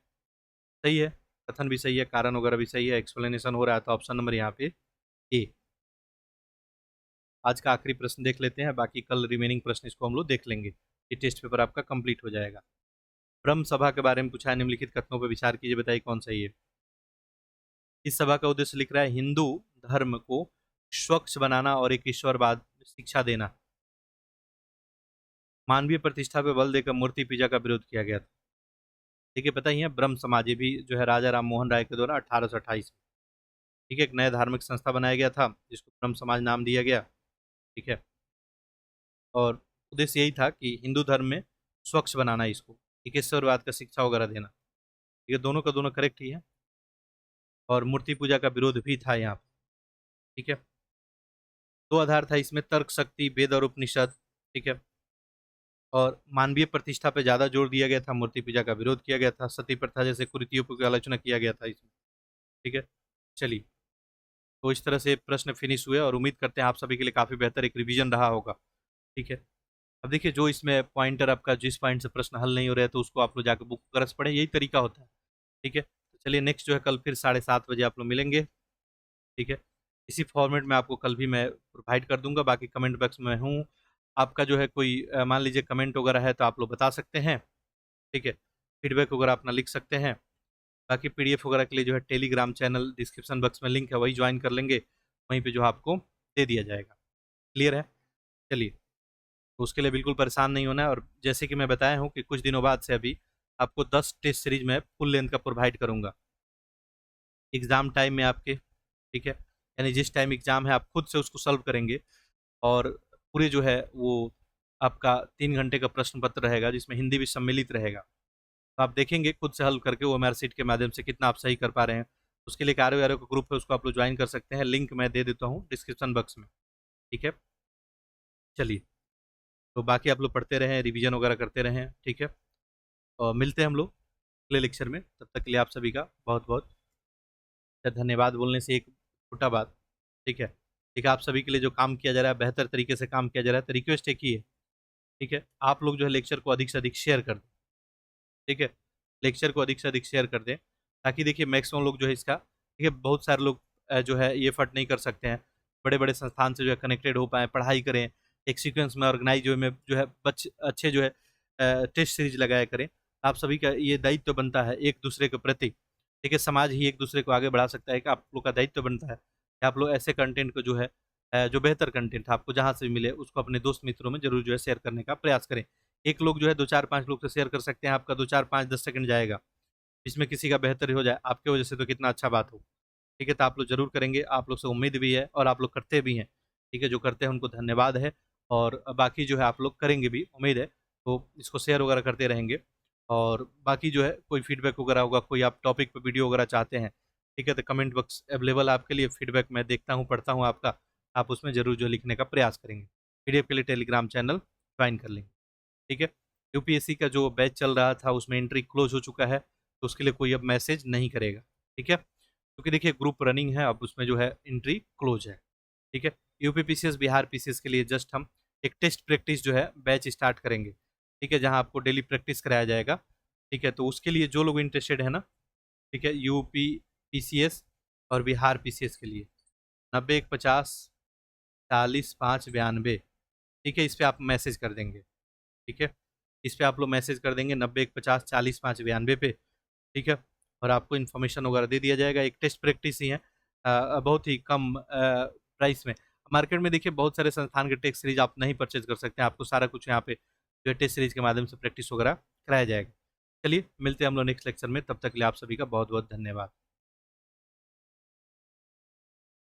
सही है, कथन भी सही है, कारण वगैरह भी सही है, एक्सप्लेनेशन हो रहा है, तो ऑप्शन नंबर यहाँ पे ए। आज का आखिरी प्रश्न देख लेते हैं, बाकी कल रिमेनिंग प्रश्न इसको हम लोग देख लेंगे। ये टेस्ट पेपर आपका कंप्लीट हो जाएगा। ब्रह्म सभा के बारे में पूछा है, निम्नलिखित कथनों पर विचार कीजिए, बताइए कौन सही है। इस सभा का उद्देश्य लिख रहा है हिंदू धर्म को स्वच्छ बनाना और एक ईश्वरवाद शिक्षा देना। मानवीय प्रतिष्ठा पर बल देकर मूर्ति पूजा का विरोध किया गया था। देखिए पता ही है, ब्रह्म समाज ये भी जो है राजा राम मोहन राय के द्वारा 1828 में ठीक है एक नया धार्मिक संस्था बनाया गया था, जिसको ब्रह्म समाज नाम दिया गया। ठीक है। और उद्देश्य यही था कि हिंदू धर्म में स्वच्छ बनाना इसको, ठीक है, ईश्वरवाद का शिक्षा वगैरह देना। ठीक है, दोनों का दोनों करेक्ट ही है। और मूर्ति पूजा का विरोध भी था यहाँ पर। ठीक है। दो आधार था इसमें, तर्क शक्ति वेद और उपनिषद। ठीक है। और मानवीय प्रतिष्ठा पे ज्यादा जोर दिया गया था, मूर्ति पूजा का विरोध किया गया था, सती प्रथा जैसे कुरीतियों की आलोचना किया गया था इसमें। ठीक है। चलिए, तो इस तरह से प्रश्न फिनिश हुए और उम्मीद करते हैं आप सभी के लिए काफी बेहतर एक रिवीजन रहा होगा। ठीक है। अब देखिए, जो इसमें पॉइंटर आपका जिस पॉइंट से प्रश्न हल नहीं हो रहा है तो उसको आप लोग जाकर बुक वगैरह पढ़ें, यही तरीका होता है। ठीक है। तो चलिए नेक्स्ट जो है कल फिर 7:30 बजे आप लोग मिलेंगे। ठीक है। इसी फॉर्मेट में आपको कल भी मैं प्रोवाइड कर दूंगा, बाकी कमेंट बॉक्स में हूँ। आपका जो है कोई मान लीजिए कमेंट वगैरह है तो आप लोग बता सकते हैं। ठीक है। फीडबैक वगैरह अपना लिख सकते हैं। बाकी पीडीएफ वगैरह के लिए जो है टेलीग्राम चैनल डिस्क्रिप्शन बॉक्स में लिंक है, वही ज्वाइन कर लेंगे, वहीं पे जो आपको दे दिया जाएगा। क्लियर है। चलिए, तो उसके लिए बिल्कुल परेशान नहीं होना है। और जैसे कि मैं बताया हूँ कि कुछ दिनों बाद से अभी आपको 10 टेस्ट सीरीज में फुल लेंथ का प्रोवाइड करूँगा एग्ज़ाम टाइम में आपके। ठीक है। यानी जिस टाइम एग्ज़ाम है आप खुद से उसको सॉल्व करेंगे, और पूरे जो है वो आपका 3 घंटे का प्रश्न पत्र रहेगा, जिसमें हिंदी भी सम्मिलित रहेगा। तो आप देखेंगे खुद से हल करके वो हमारे सीट के माध्यम से कितना आप सही कर पा रहे हैं। उसके लिए एक आर का ग्रुप है, उसको आप लोग ज्वाइन कर सकते हैं, लिंक मैं दे देता हूँ डिस्क्रिप्शन बॉक्स में। ठीक है। चलिए, तो बाकी आप लोग पढ़ते रहें, रिवीजन वगैरह करते रहें। ठीक है। और मिलते हैं हम लोग अगले लेक्चर में, तब तक के लिए आप सभी का बहुत बहुत धन्यवाद। बोलने से एक छोटा बात, ठीक है, ठीक है, आप सभी के लिए जो काम किया जा रहा है बेहतर तरीके से काम किया जा रहा है, तो रिक्वेस्ट एक ही है। ठीक है, आप लोग जो है लेक्चर को अधिक से अधिक शेयर कर दें। ठीक है, लेक्चर को अधिक से अधिक शेयर कर दें, ताकि देखिए मैक्सिमम लोग जो है इसका, ठीक है, बहुत सारे लोग जो है ये एफर्ट नहीं कर सकते हैं, बड़े बड़े संस्थान से जो है कनेक्टेड हो पाए, पढ़ाई करें, एक सीक्वेंस में ऑर्गेनाइज में जो है अच्छे जो है टेस्ट सीरीज लगाया करें। आप सभी का ये दायित्व बनता है एक दूसरे के प्रति। ठीक है, समाज ही एक दूसरे को आगे बढ़ा सकता है, कि आप लोग का दायित्व बनता है कि आप लोग ऐसे कंटेंट को जो है जो बेहतर कंटेंट आपको जहाँ से भी मिले उसको अपने दोस्त मित्रों में जरूर जो है शेयर करने का प्रयास करें। एक लोग जो है 2 4 5 लोग से शेयर कर सकते हैं, आपका 2 4 5 10 सेकंड जाएगा, इसमें किसी का बेहतर हो जाए आपके वजह से, तो कितना अच्छा बात हो। ठीक है, तो आप लोग जरूर करेंगे, आप लोग से उम्मीद भी है और आप लोग करते भी हैं। ठीक है, जो करते हैं उनको धन्यवाद है, और बाकी जो है आप लोग करेंगे भी, उम्मीद है। तो इसको शेयर वगैरह करते रहेंगे। और बाकी जो है कोई फीडबैक वगैरह होगा, कोई आप टॉपिक पे वीडियो वगैरह चाहते हैं, ठीक है, तो कमेंट बॉक्स अवेलेबल है आपके लिए। फीडबैक मैं देखता हूँ, पढ़ता हूँ आपका, आप उसमें ज़रूर जो लिखने का प्रयास करेंगे। पीडीएफ के लिए टेलीग्राम चैनल ज्वाइन कर लेंगे, ठीक है। यूपीएससी का जो बैच चल रहा था उसमें एंट्री क्लोज हो चुका है, तो उसके लिए कोई अब मैसेज नहीं करेगा, ठीक है, क्योंकि देखिए ग्रुप रनिंग है, अब उसमें जो है एंट्री क्लोज है, ठीक है। यूपी पीसीएस, बिहार पीसीएस के लिए जस्ट हम एक टेस्ट प्रैक्टिस जो है बैच स्टार्ट करेंगे, ठीक है, जहां आपको डेली प्रैक्टिस कराया जाएगा, ठीक है। तो उसके लिए जो लोग इंटरेस्टेड है ना, ठीक है, यूपी पीसीएस और बिहार पीसीएस के लिए 91 50 40 5 92, ठीक है, इस पर आप मैसेज कर देंगे, ठीक है, इस पे आप लोग मैसेज कर देंगे 91 50 40 5 92 पे, ठीक है। और आपको इन्फॉर्मेशन वगैरह दे दिया जाएगा। एक टेस्ट प्रैक्टिस ही है, बहुत ही कम प्राइस में। मार्केट में देखिए बहुत सारे संस्थान के टेस्ट सीरीज आप नहीं परचेज कर सकते हैं, आपको सारा कुछ यहाँ पे जो है टेस्ट सीरीज के माध्यम से प्रैक्टिस वगैरह कराया जाएगा। चलिए मिलते हैं हम लोग नेक्स्ट लेक्चर में, तब तक के लिए आप सभी का बहुत बहुत धन्यवाद।